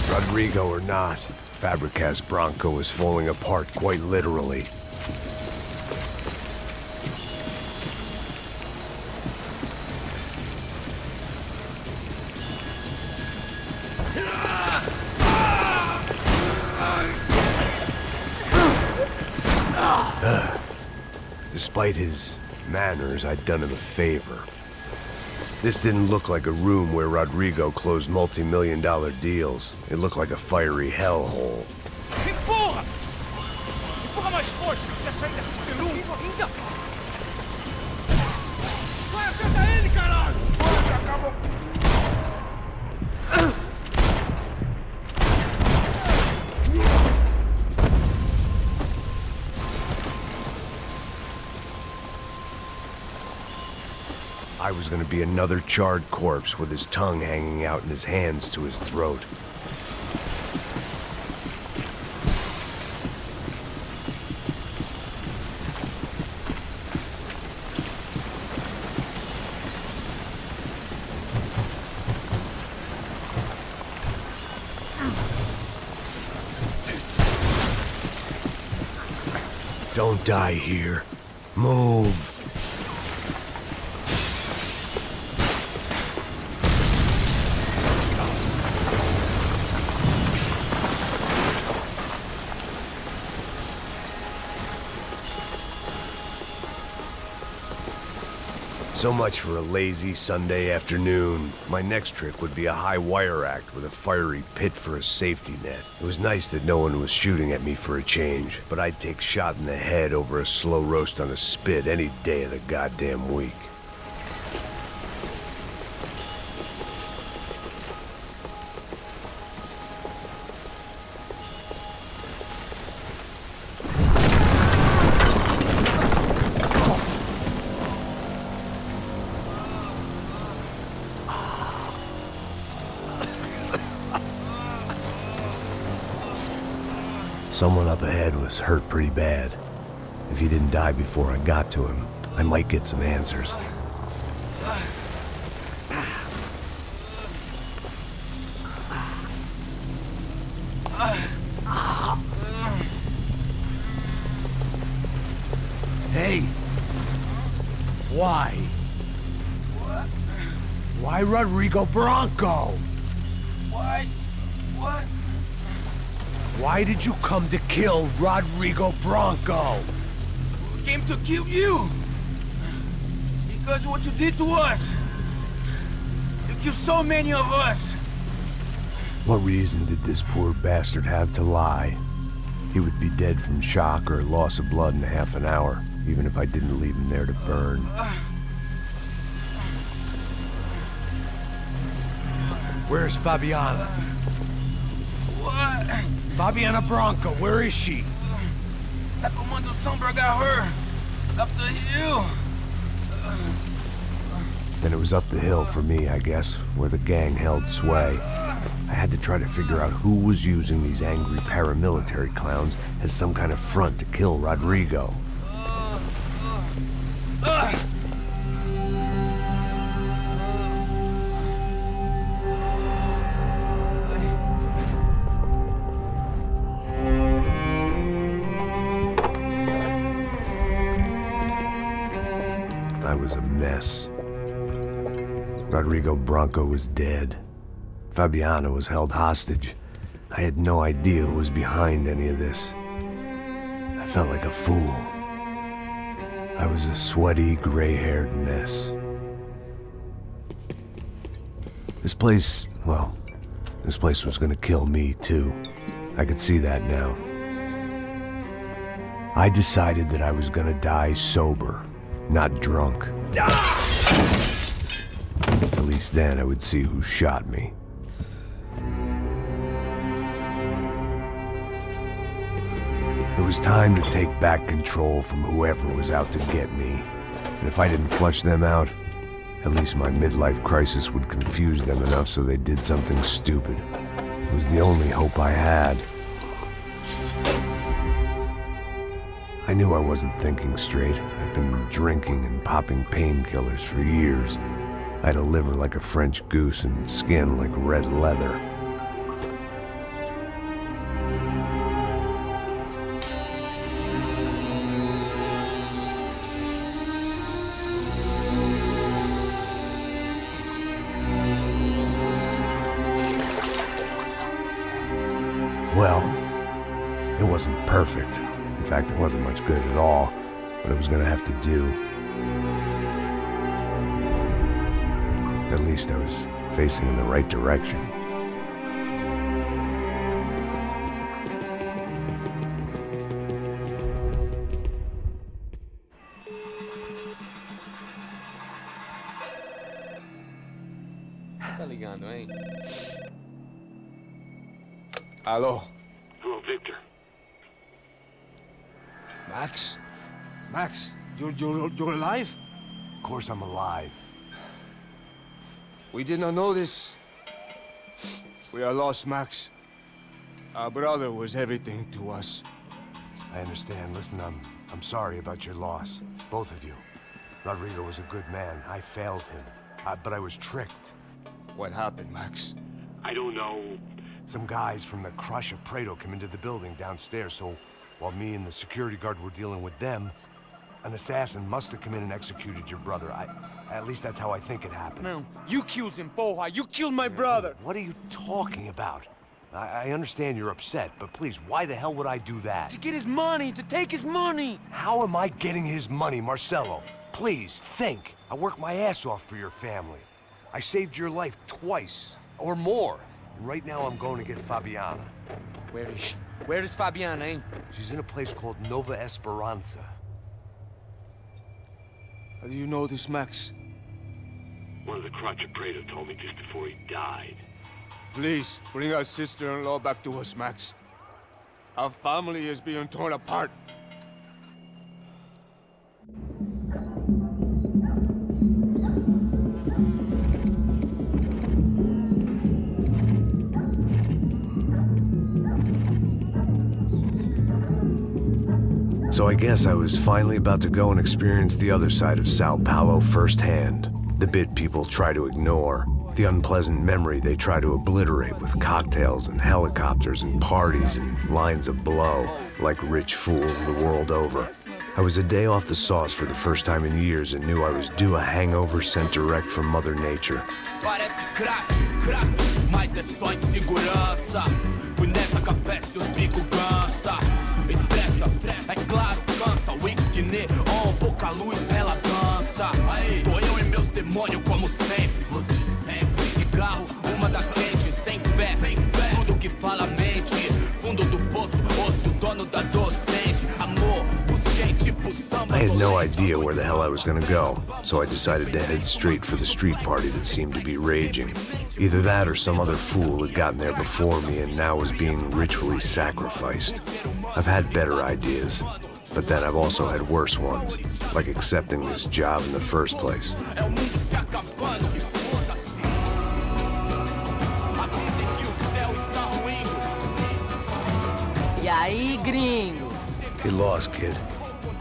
Rodrigo or not, Fabricas Bronco is falling apart quite literally. Despite his manners, I'd done him a favor. This didn't look like a room where Rodrigo closed multi-million-dollar deals. It looked like a fiery hellhole. Empurra! Empurra mais forte, se você sair dessa espelunca! Ainda! Vai, acerta ele, caralho! Pode, acabou! I was gonna be another charred corpse with his tongue hanging out and his hands to his throat. Don't die here. Move. So much for a lazy Sunday afternoon. My next trick would be a high wire act with a fiery pit for a safety net. It was nice that no one was shooting at me for a change, but I'd take shot in the head over a slow roast on a spit any day of the goddamn week. Someone up ahead was hurt pretty bad. If he didn't die before I got to him, I might get some answers. Hey! Why? Why Rodrigo Bronco? Why? What? Why did you come to kill Rodrigo Bronco? We came to kill you! Because of what you did to us! You killed so many of us! What reason did this poor bastard have to lie? He would be dead from shock or loss of blood in half an hour. even if I didn't leave him there to burn. Where's Fabiana? What? Fabiana Branco, where is she? That Comando Sombra got her. Up the hill. Then it was up the hill for me, I guess, where the gang held sway. I had to try to figure out who was using these angry paramilitary clowns as some kind of front to kill Rodrigo. I was a mess. Rodrigo Branco was dead. Fabiana was held hostage. I had no idea who was behind any of this. I felt like a fool. I was a sweaty, gray-haired mess. This place, well, this place was gonna kill me too. I could see that now. I decided that I was gonna die sober, not drunk. At least then I would see who shot me. It was time to take back control from whoever was out to get me. And if I didn't flush them out, at least my midlife crisis would confuse them enough so they did something stupid. It was the only hope I had. I knew I wasn't thinking straight. I'd been drinking and popping painkillers for years. I had a liver like a French goose and skin like red leather. Well, it wasn't perfect. In fact, it wasn't much good at all, but it was gonna have to do. At least I was facing in the right direction. Tá ligando, hein? Alô? Hello, Victor. Max? Max, you're alive? Of course I'm alive. We did not know this. We are lost, Max. Our brother was everything to us. I understand. Listen, I'm sorry about your loss. Both of you. Rodrigo was a good man. I failed him. But I was tricked. What happened, Max? I don't know. Some guys from the Crush of Prado came into the building downstairs, so while me and the security guard were dealing with them, an assassin must have come in and executed your brother. At least that's how I think it happened. No, you killed him, porra. You killed my brother. What are you talking about? I understand you're upset, but please, why the hell would I do that? To get his money, to take his money. How am I getting his money, Marcelo? Please, think. I worked my ass off for your family. I saved your life twice, or more. Right now, I'm going to get Fabiana. Where is she? Where is Fabiana, eh? She's in a place called Nova Esperanza. How do you know this, Max? One of the Crotch of Prado told me just before he died. Please, bring our sister-in-law back to us, Max. Our family is being torn apart. So I guess I was finally about to go and experience the other side of Sao Paulo firsthand. The bit people try to ignore. The unpleasant memory they try to obliterate with cocktails and helicopters and parties and lines of blow, like rich fools the world over. I was a day off the sauce for the first time in years and knew I was due a hangover sent direct from Mother Nature. Parece crack, crack, mas é só insegurança. Fui nessa com a peço e os bico cansa. Expressa, é claro, cansa. Whisky, neon, pouca luz, ela dança. Tô eu e meus demônios como sempre. Você sempre. Cigarro, uma da frente, sem fé. Tudo que fala mente. Fundo do poço, osso, dono da docente. Amor, busquei tipo samba. I had no idea where the hell I was gonna go, so I decided to head straight for the street party that seemed to be raging. Either that or some other fool had gotten there before me and now was being ritually sacrificed. I've had better ideas, but then I've also had worse ones, like accepting this job in the first place. E aí, gringo? Get lost, kid.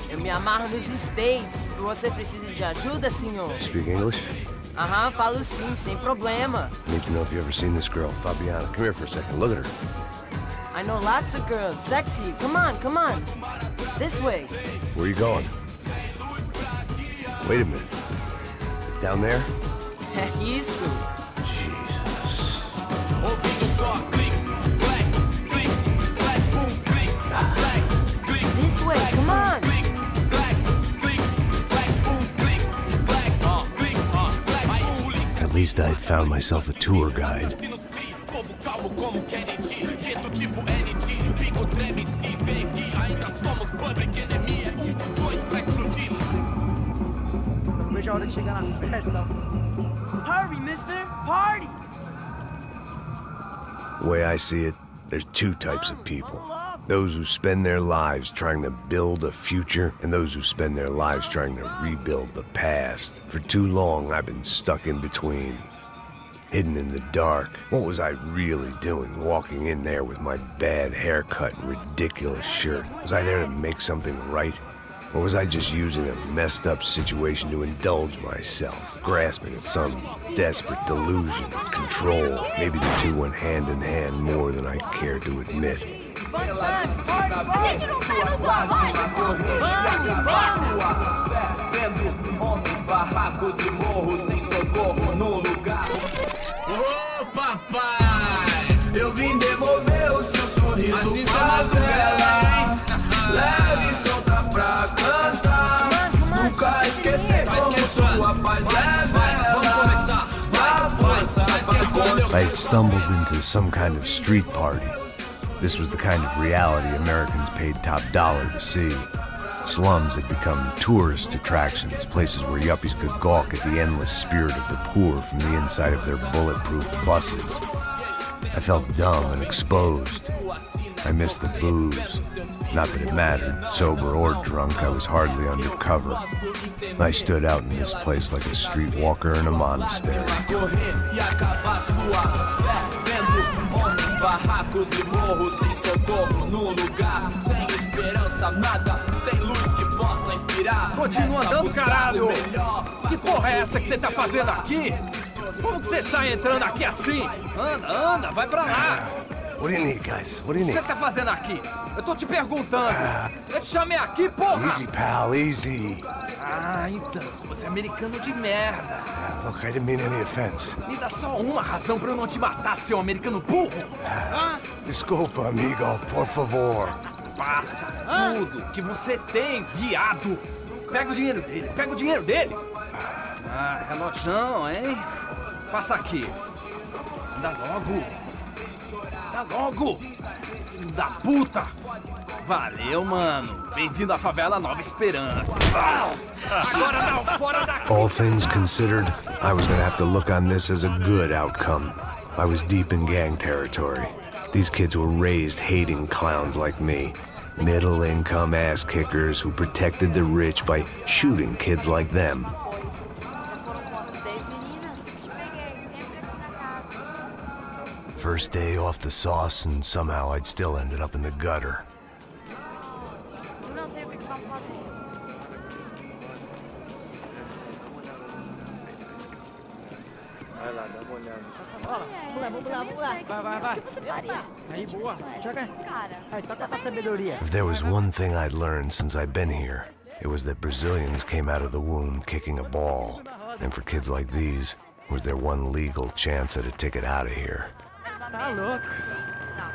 Eu me amarro nos States. Você precisa de ajuda, senhor? Speak English? Aham, falo sim, sem problema. Need to know if you ever seen this girl, Fabiana. Come here for a second. Look at her. I know lots of girls. Sexy. Come on, come on. This way. Where are you going? Wait a minute. Down there? É isso. Jesus. This way, come on. At least I'd found myself a tour guide. Não vejo a hora de chegar na festa. Hurry, mister. Party. The way I see it, there's two types of people. Those who spend their lives trying to build a future, and those who spend their lives trying to rebuild the past. For too long, I've been stuck in between. Hidden in the dark. What was I really doing, walking in there with my bad haircut and ridiculous shirt? Was I there to make something right? Or was I just using a messed up situation to indulge myself, grasping at some desperate delusion of control? Maybe the two went hand in hand more than I care to admit. Fun times, party, a gente não tá no zoológico. Vendo homens, barracos e morros sem socorro no lugar. Ô papai, eu vim devolver o seu sorriso favela. Leve e solta pra cantar. Nunca esquecer como sua paz é bela. A força vai contra. I had stumbled into some kind of street party. This was the kind of reality Americans paid top dollar to see. Slums had become tourist attractions, places where yuppies could gawk at the endless spirit of the poor from the inside of their bulletproof buses. I felt dumb and exposed. I missed the booze. Not that it mattered, sober or drunk, I was hardly undercover. I stood out in this place like a streetwalker in a monastery. Barracos e morros sem socorro no lugar, sem esperança, nada, sem luz que possa inspirar. Continua andando, caralho! Que porra é essa que você tá fazendo aqui? Como que você sai entrando aqui assim? Anda, anda, vai pra lá! What do you need, guys? What do you O que need? você tá fazendo aqui? Eu tô te perguntando. Eu te chamei aqui, porra! Easy, pal, easy. Ah, então, você é americano de merda. Look, I didn't mean any offense. Me dá só uma razão pra eu não te matar, seu americano burro. Desculpa, amigo, por favor. Passa tudo que você tem, viado. Pega o dinheiro dele, pega o dinheiro dele. Ah, relojão, hein? Passa aqui. Dá logo. Dá logo. Filho da puta. Valeu, mano. Bem-vindo à favela Nova Esperança. Agora não, fora daqui. All things considered, I was gonna have to look on this as a good outcome. I was deep in gang territory. These kids were raised hating clowns like me. Middle-income ass-kickers who protected the rich by shooting kids like them. First day off the sauce, and somehow I'd still ended up in the gutter. Vai lá, dá uma olhada. Vamos lá. Vai. O que você faria? Aí, boa. Joga. Cara. Aí, toca pra sabedoria. If there was one thing I'd learned since I'd been here, it was that Brazilians came out of the womb kicking a ball. And for kids like these, was their one legal chance at a ticket out of here. Tá louco.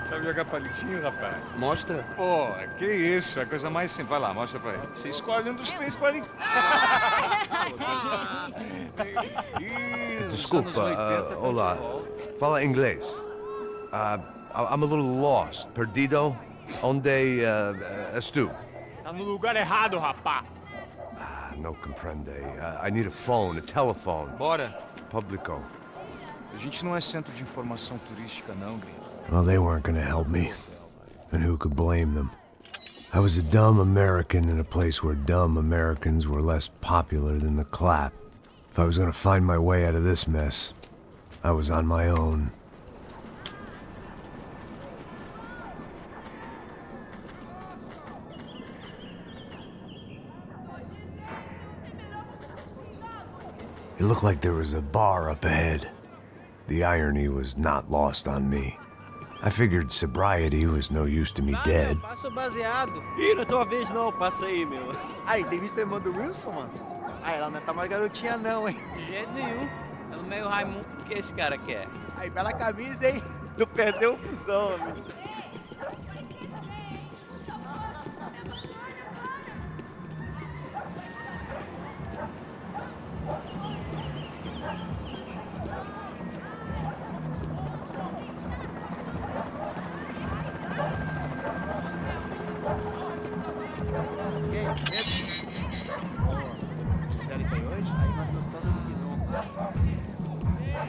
Sabe jogar palitinho, rapaz? Mostra. Pô, que isso, é a coisa mais simples. Vai lá, mostra pra ele. Você escolhe um dos três palitinhos. Desculpa, olá. Fala inglês. I'm a little lost. Perdido? Onde estou? Tá no lugar errado, rapá. no comprende. I need a phone, a telephone. Bora. Publico. A gente não é centro de informação turística, não, gringo. Well, they weren't gonna help me. And who could blame them? I was a dumb American in a place where dumb Americans were less popular than the clap. If I was gonna find my way out of this mess, I was on my own. It looked like there was a bar up ahead. The irony was not lost on me. I figured sobriety was no use to me dead. Passa o baseado. Ih, não é tua vez não, passa aí, meu. Aí, tem visto a irmã do Wilson, mano? Ah, ela não tá mais garotinha não, hein? De jeito nenhum. É no meio Raimundo que esse cara quer. Aí, bela camisa, hein? Não perdeu o cuzão, amigo.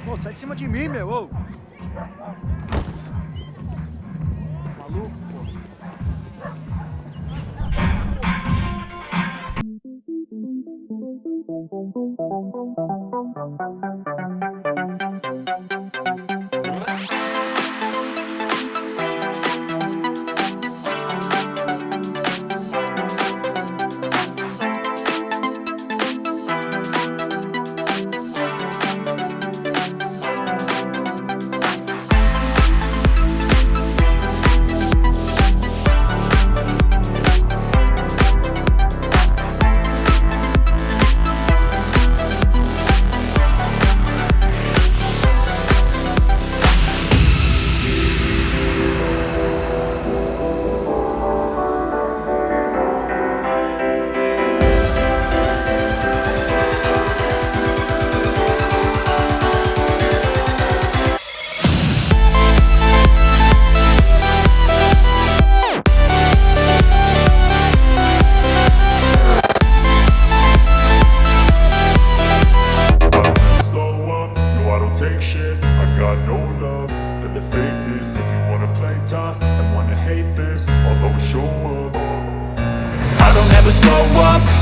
Pô, sai de cima de mim, meu! Ô. Maluco, pô.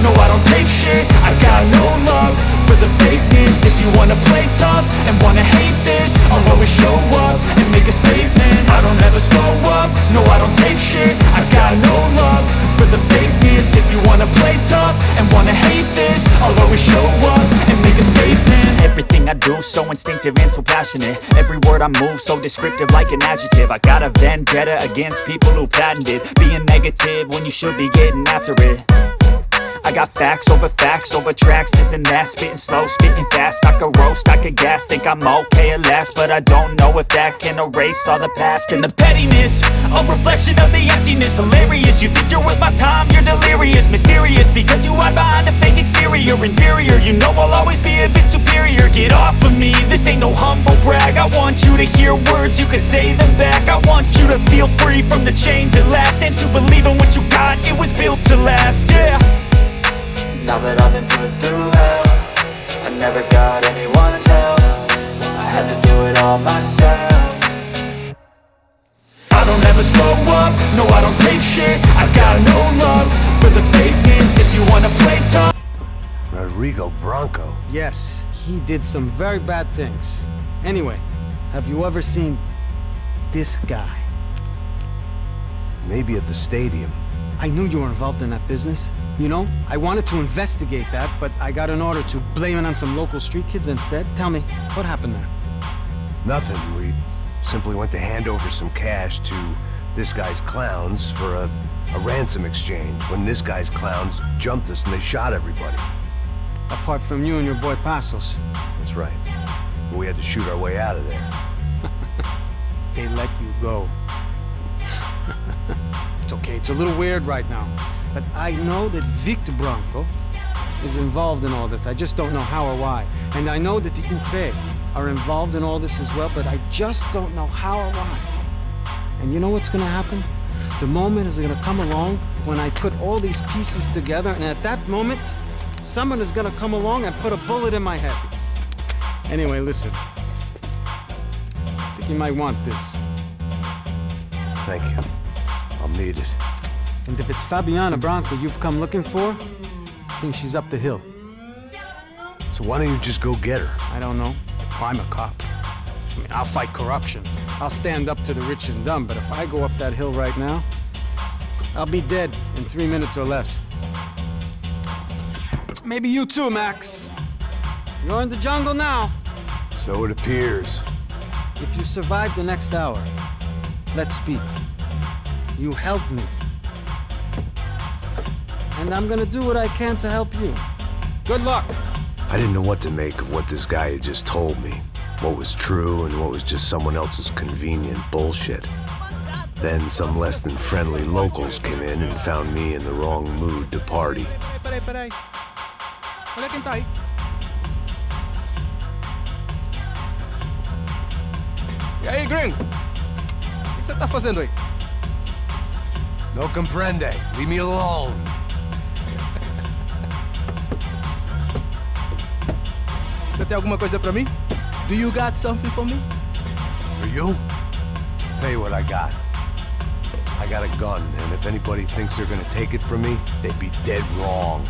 No, I don't take shit, I got no love for the fakeness. If you wanna play tough and wanna hate this, I'll always show up and make a statement. I don't ever slow up, no, I don't take shit, I got no love for the fakeness. If you wanna play tough and wanna hate this, I'll always show up and make a statement. Everything I do so instinctive and so passionate. Every word I move so descriptive like an adjective. I got a vendetta against people who patented being negative when you should be getting after it. I got facts over tracks, this and that. Spitting slow, spitting fast, I could roast, I could gas. Think I'm okay at last, but I don't know if that can erase all the past. And the pettiness, a reflection of the emptiness. Hilarious, you think you're with my time, you're delirious. Mysterious, because you hide behind a fake exterior. Inferior, you know I'll always be a bit superior. Get off of me, this ain't no humble brag. I want you to hear words, you can say them back. I want you to feel free from the chains at last, and to believe in what you got, it was built to last, yeah. Now that I've been put through hell, I never got anyone's help. I had to do it all myself. I don't ever slow up, no I don't take shit. I got no love for the fakeness. If you wanna play tough. Rodrigo Bronco? Yes, he did some very bad things. Anyway, have you ever seen this guy? Maybe at the stadium. I knew you were involved in that business. You know, I wanted to investigate that, but I got an order to blame it on some local street kids instead. Tell me, what happened there? Nothing. We simply went to hand over some cash to this guy's clowns for a ransom exchange when this guy's clowns jumped us and they shot everybody. Apart from you and your boy Passos. That's right. We had to shoot our way out of there. They let you go. It's okay, it's a little weird right now. But I know that Victor Bronco is involved in all this. I just don't know how or why. And I know that the UFE are involved in all this as well, but I just don't know how or why. And you know what's gonna happen? The moment is gonna come along when I put all these pieces together, and at that moment, someone is gonna come along and put a bullet in my head. Anyway, listen. I think you might want this. Thank you. I'll need it. And if it's Fabiana Branco you've come looking for, I think she's up the hill. So why don't you just go get her? I don't know. I'm a cop. I mean, I'll fight corruption. I'll stand up to the rich and dumb, but if I go up that hill right now, I'll be dead in 3 minutes or less. Maybe you too, Max. You're in the jungle now. So it appears. If you survive the next hour, let's speak. You help me. And I'm gonna do what I can to help you. Good luck. I didn't know what to make of what this guy had just told me. What was true and what was just someone else's convenient bullshit. Then some less than friendly locals came in and found me in the wrong mood to party. Peraí. Olha quem tá aí. E aí, gringo? O que você tá fazendo aí? No comprende. Leave me alone. Você tem alguma coisa pra mim? Do you got something for me? For you? Tell you what I got. I got a gun, and if anybody thinks they're gonna take it from me, they'd be dead wrong.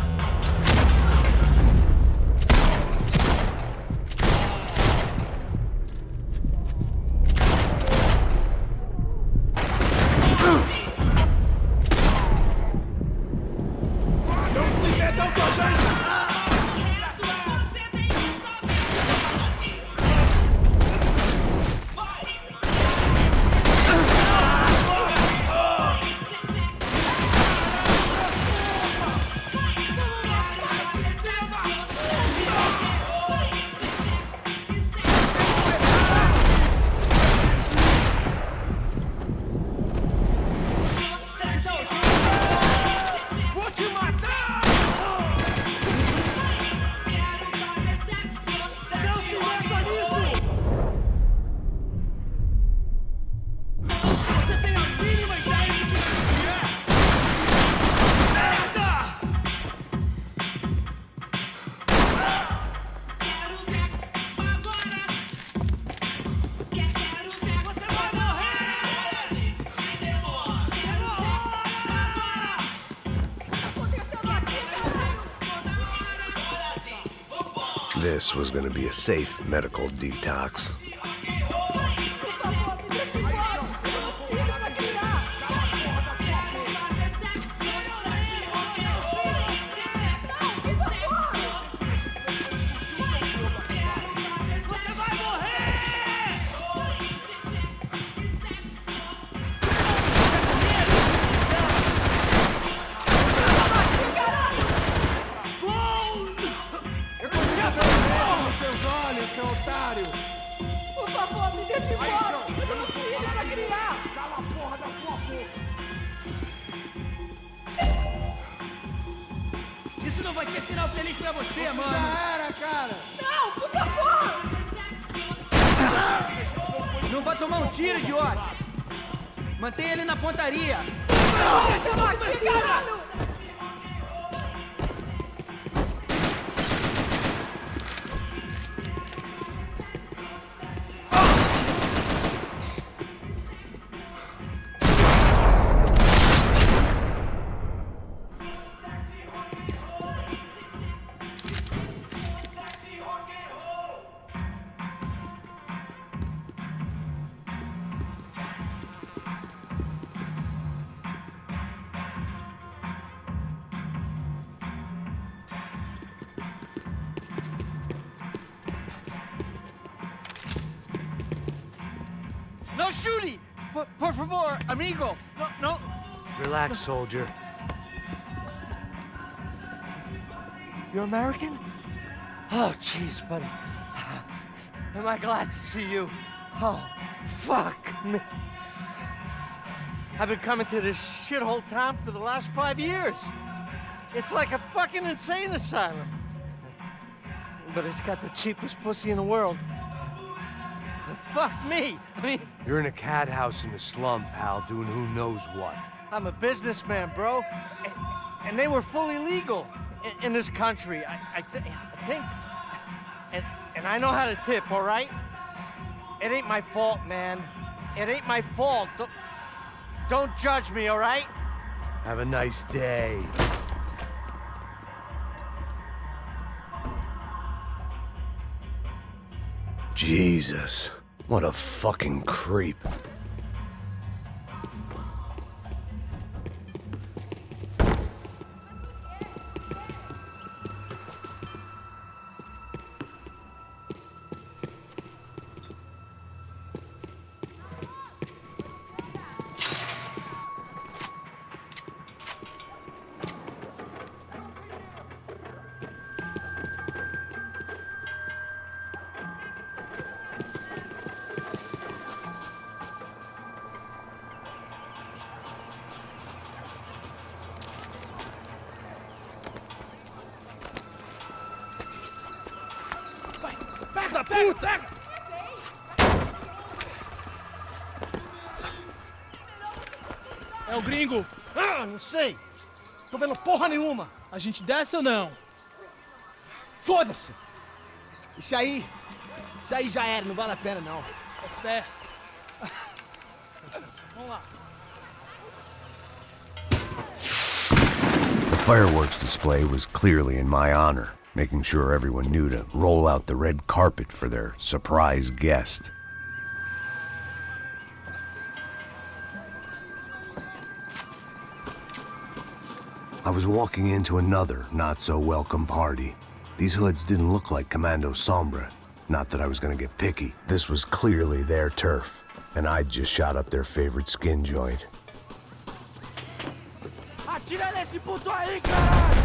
This was going to be a safe medical detox. Isso não vai ter final feliz pra você, mano. Já era, cara. Não, por favor. Não vai tomar um tiro, idiota. Mantenha ele na pontaria. Não, aqui, caralho. No shooting! Por favor, amigo! No. Relax, soldier. You're American? Oh, jeez, buddy. Am I glad to see you? Oh, fuck me. I've been coming to this shithole town for the last 5 years. It's like a fucking insane asylum. But it's got the cheapest pussy in the world. Fuck me! I mean... You're in a cat house in the slum, pal, doing who knows what. I'm a businessman, bro. And they were fully legal. in this country. I think, and I know how to tip, all right? It ain't my fault, man. It ain't my fault. Don't judge me, all right? Have a nice day. Jesus, what a fucking creep. Filho da puta! É o gringo. Ah, não sei. Tô vendo porra nenhuma. A gente desce ou não? Foda-se. Isso aí já era, não vale a pena não. É certo. Vamos lá. The fireworks display was clearly in my honor, making sure everyone knew to roll out the red carpet for their surprise guest. I was walking into another not-so-welcome party. These hoods didn't look like Commando Sombra. Not that I was gonna get picky. This was clearly their turf, and I'd just shot up their favorite skin joint. Atira nesse puto aí, caralho!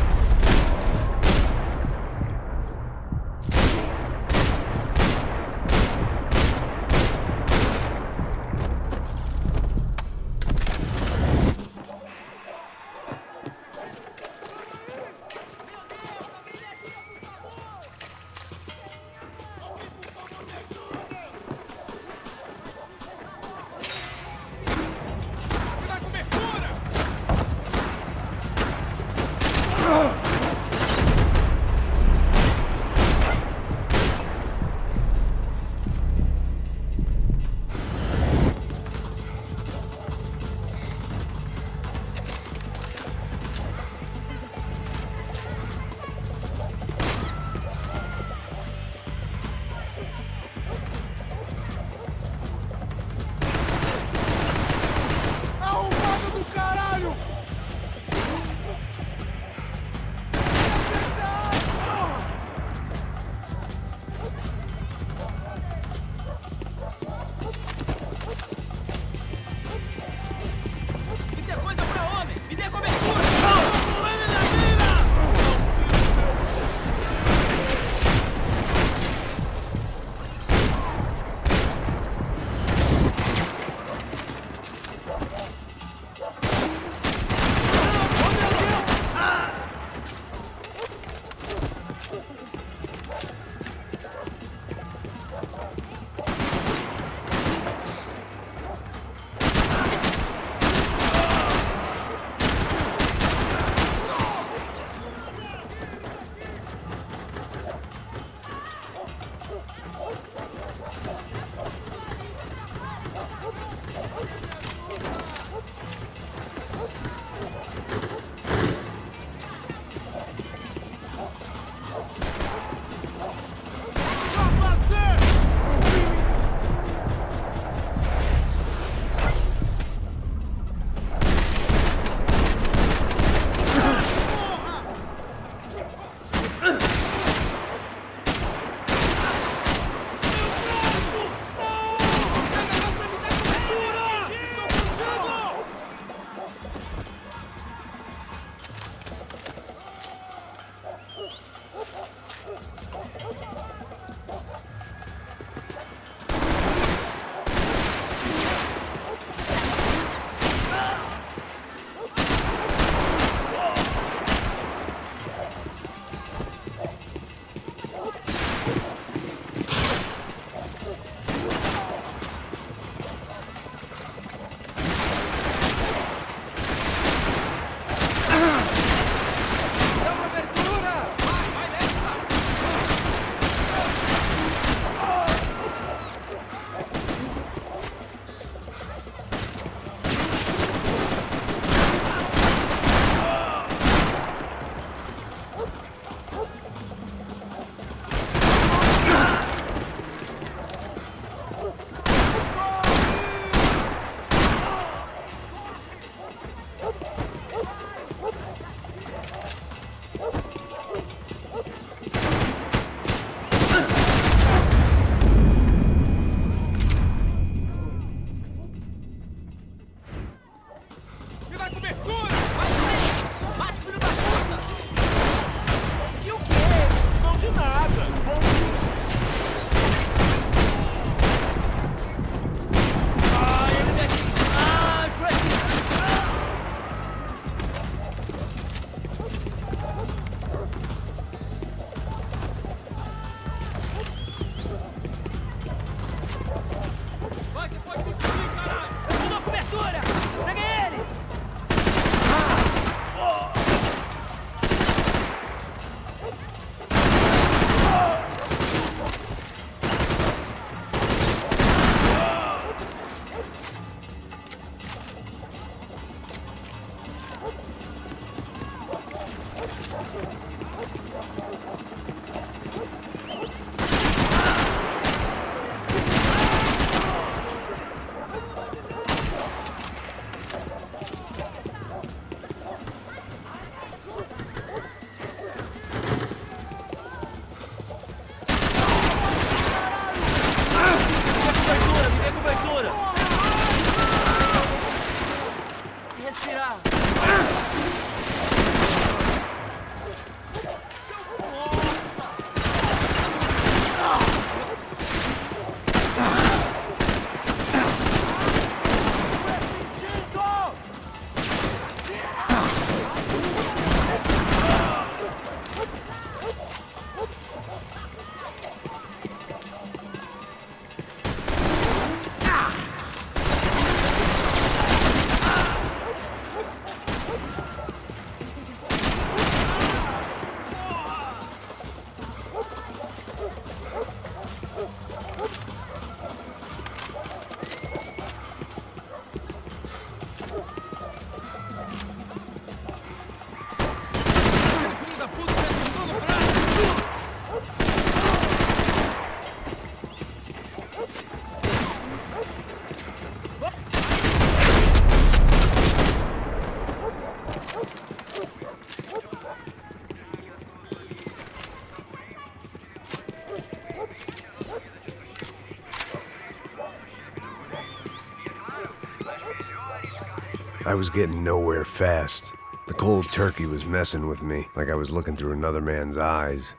I was getting nowhere fast. The cold turkey was messing with me, like I was looking through another man's eyes.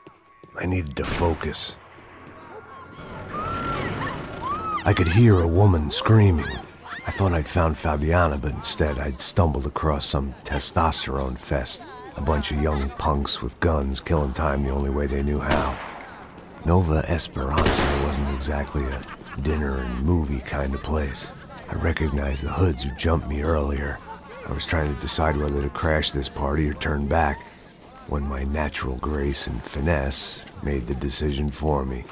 I needed to focus. I could hear a woman screaming. I thought I'd found Fabiana, but instead I'd stumbled across some testosterone fest. A bunch of young punks with guns killing time the only way they knew how. Nova Esperanza wasn't exactly a dinner and movie kind of place. I recognized the hoods who jumped me earlier. I was trying to decide whether to crash this party or turn back, when my natural grace and finesse made the decision for me.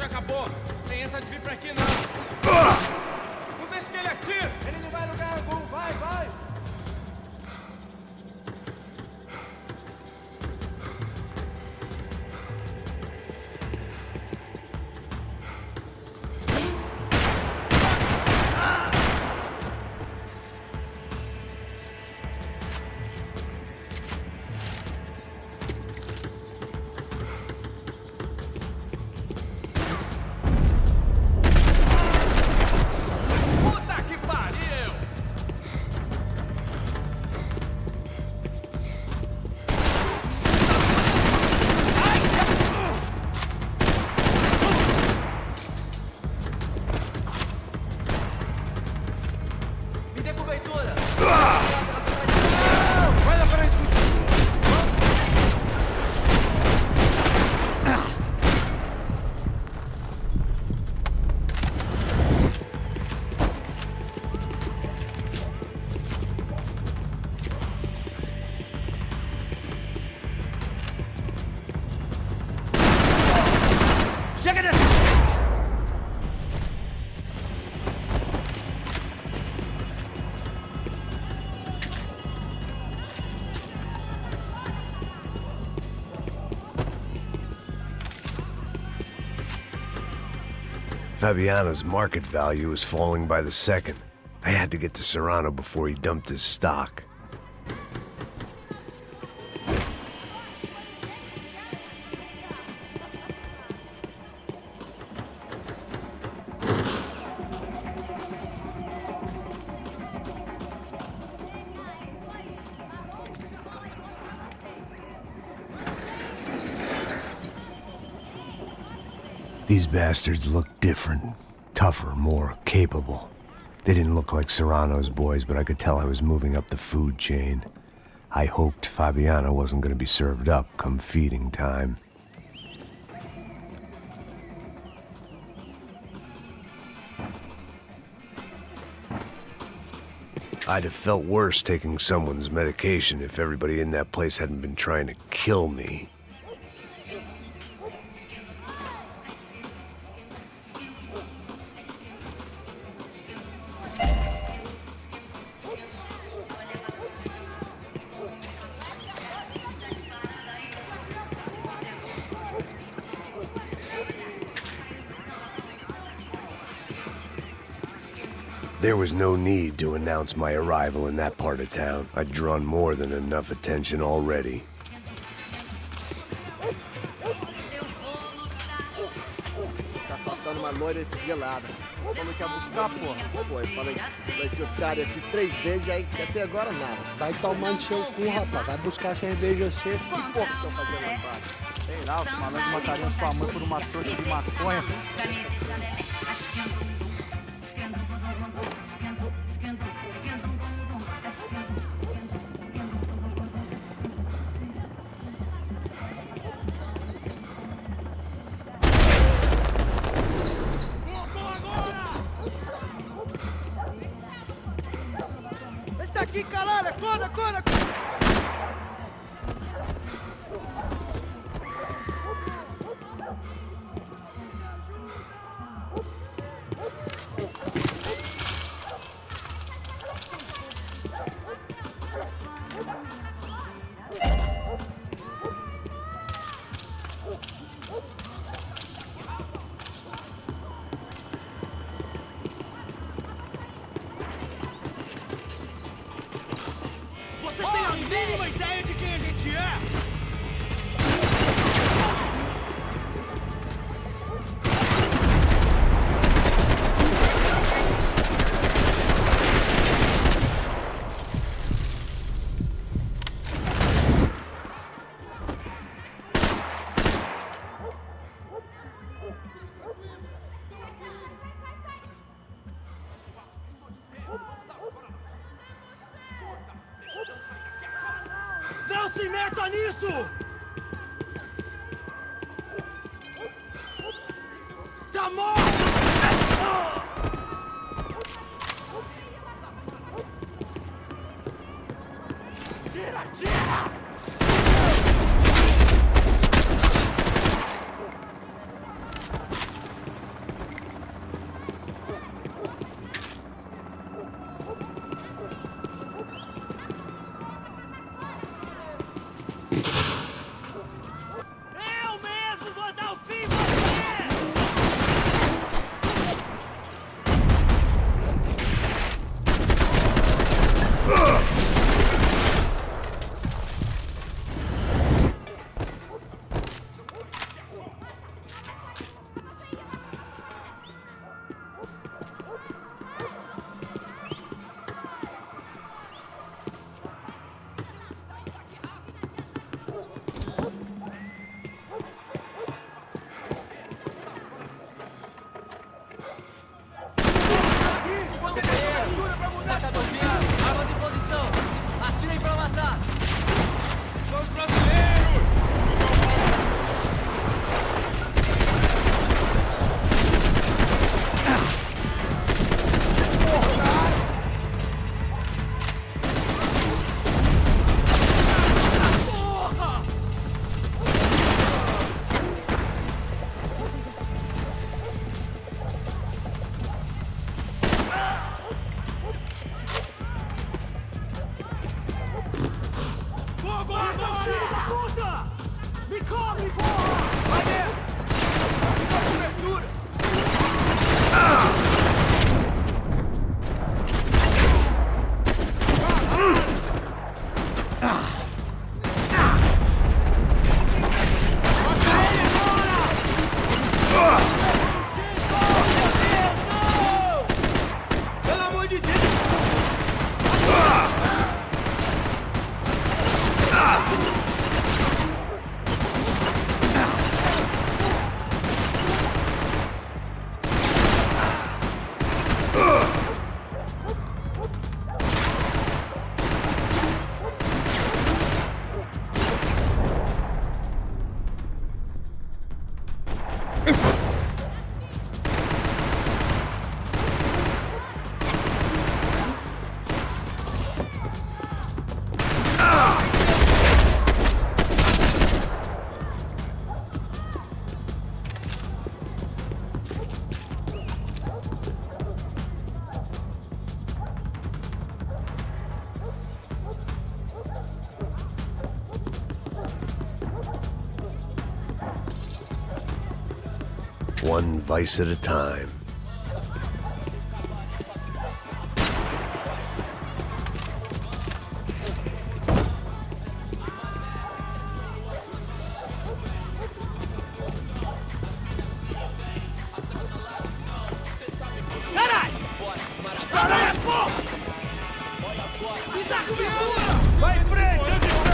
já acabou. Tem essa de vir pra aqui, não. Não deixa que ele atire. Ele não vai lugar algum. Vai, vai. Fabiano's market value was falling by the second. I had to get to Serrano before he dumped his stock. These bastards looked different, tougher, more capable. They didn't look like Serrano's boys, but I could tell I was moving up the food chain. I hoped Fabiano wasn't going to be served up come feeding time. I'd have felt worse taking someone's medication if everybody in that place hadn't been trying to kill me. There was no need to announce my arrival in that part of town. I'd drawn more than enough attention already. Tá faltando uma loira gelada. Você falou que ia buscar, porra. Pô, eu falei, vai ser otário aqui 3 vezes, aí até agora nada. Vai tomando seu cu, rapaz. Vai buscar cerveja você. Que porra que estão fazendo lá embaixo? Sei lá, os malandros matariam sua mãe por uma trouxa de maconha. aqui, caralho! Acorda, acorda! Você tem a mínima ideia de quem a gente é? Não se meta nisso! Tá morto! Tira, tira! Eu mesmo vou dar o fim em você! Armas em posição! Atirem pra matar! São os brasileiros! Fogo! Puta! Me cobre, porra! Vai dentro! Fica cobertura! Pelo amor de Deus! One vice at a time. Caralho! Caralho, porra! Me dá segura! Vai em frente, onde está?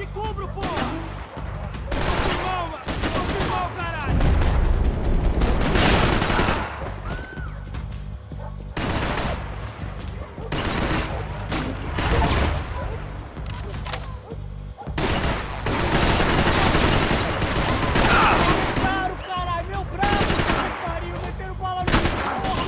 te cubro, porra! Confirmou, caralho! Claro, caralho! Meu braço! Que pariu! Meteram bala no porra,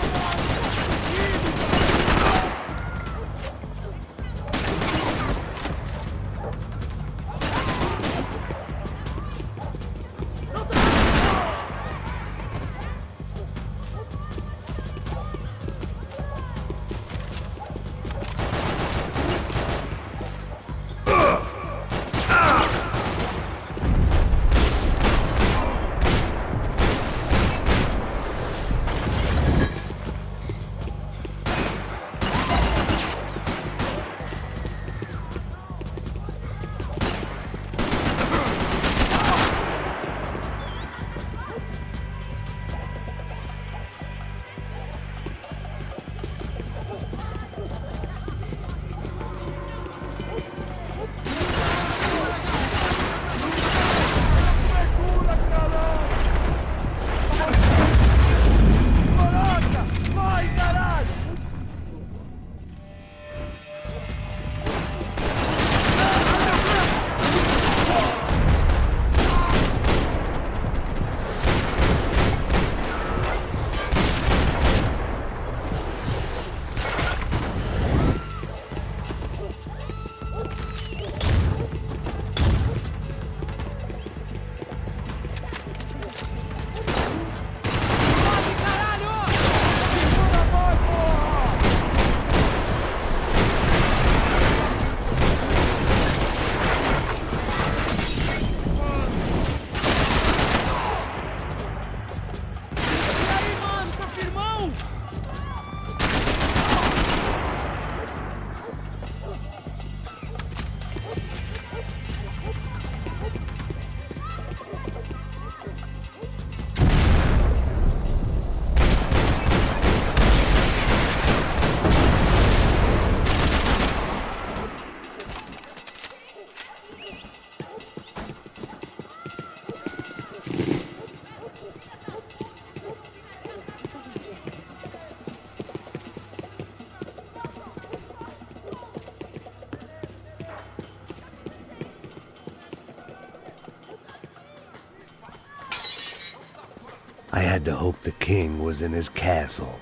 I had to hope the king was in his castle.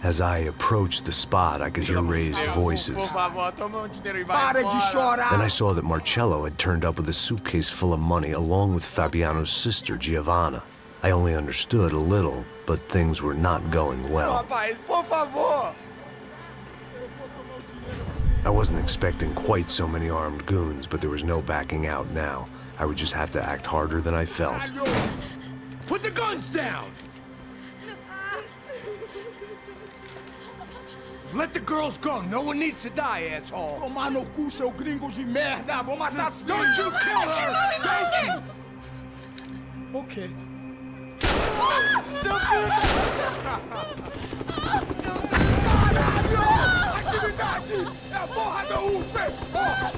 As I approached the spot, I could hear raised voices. Then I saw that Marcello had turned up with a suitcase full of money along with Fabiano's sister, Giovanna. I only understood a little, but things were not going well. I wasn't expecting quite so many armed goons, but there was no backing out now. I would just have to act harder than I felt. Put the guns down! Let the girls go. No one needs to die, asshole. Tomar no cu, seu gringo de merda. Vou matar sim. Don't you kill her! Don't you? Okay. Seu filho! Caralho! Atividade! É a porra da UP!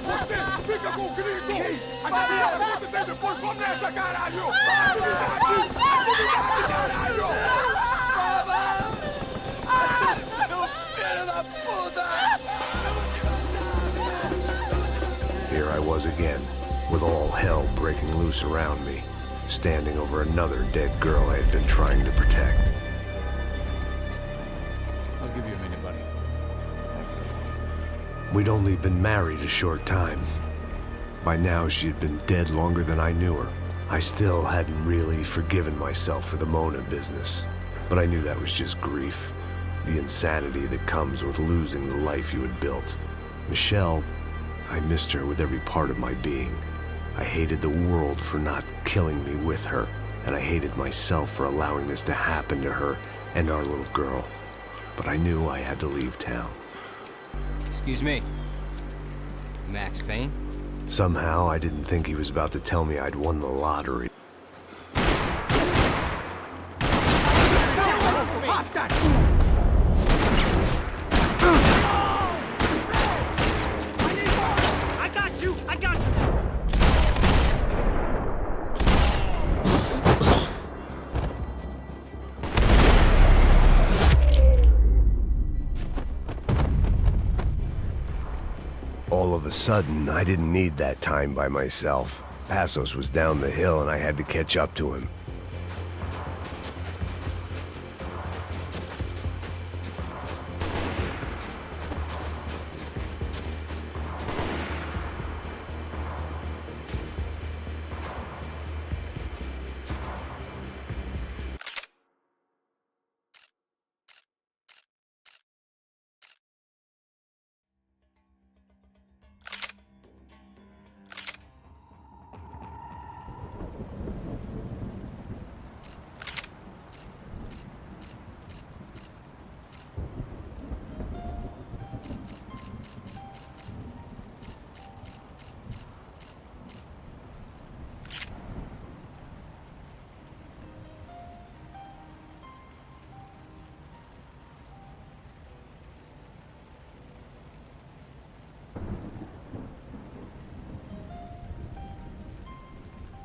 Você fica com o gringo! A galera conta até depois, vamos nessa, caralho! Atividade! Atividade, caralho! Here I was again, with all hell breaking loose around me, standing over another dead girl I had been trying to protect. I'll give you a minute, buddy. We'd only been married a short time. By now, she had been dead longer than I knew her. I still hadn't really forgiven myself for the Mona business, but I knew that was just grief. The insanity that comes with losing the life you had built. Michelle, I missed her with every part of my being. I hated the world for not killing me with her, and I hated myself for allowing this to happen to her and our little girl. But I knew I had to leave town. Excuse me. Max Payne? Somehow, I didn't think he was about to tell me I'd won the lottery. of a sudden, I didn't need that time by myself. Passos was down the hill and I had to catch up to him.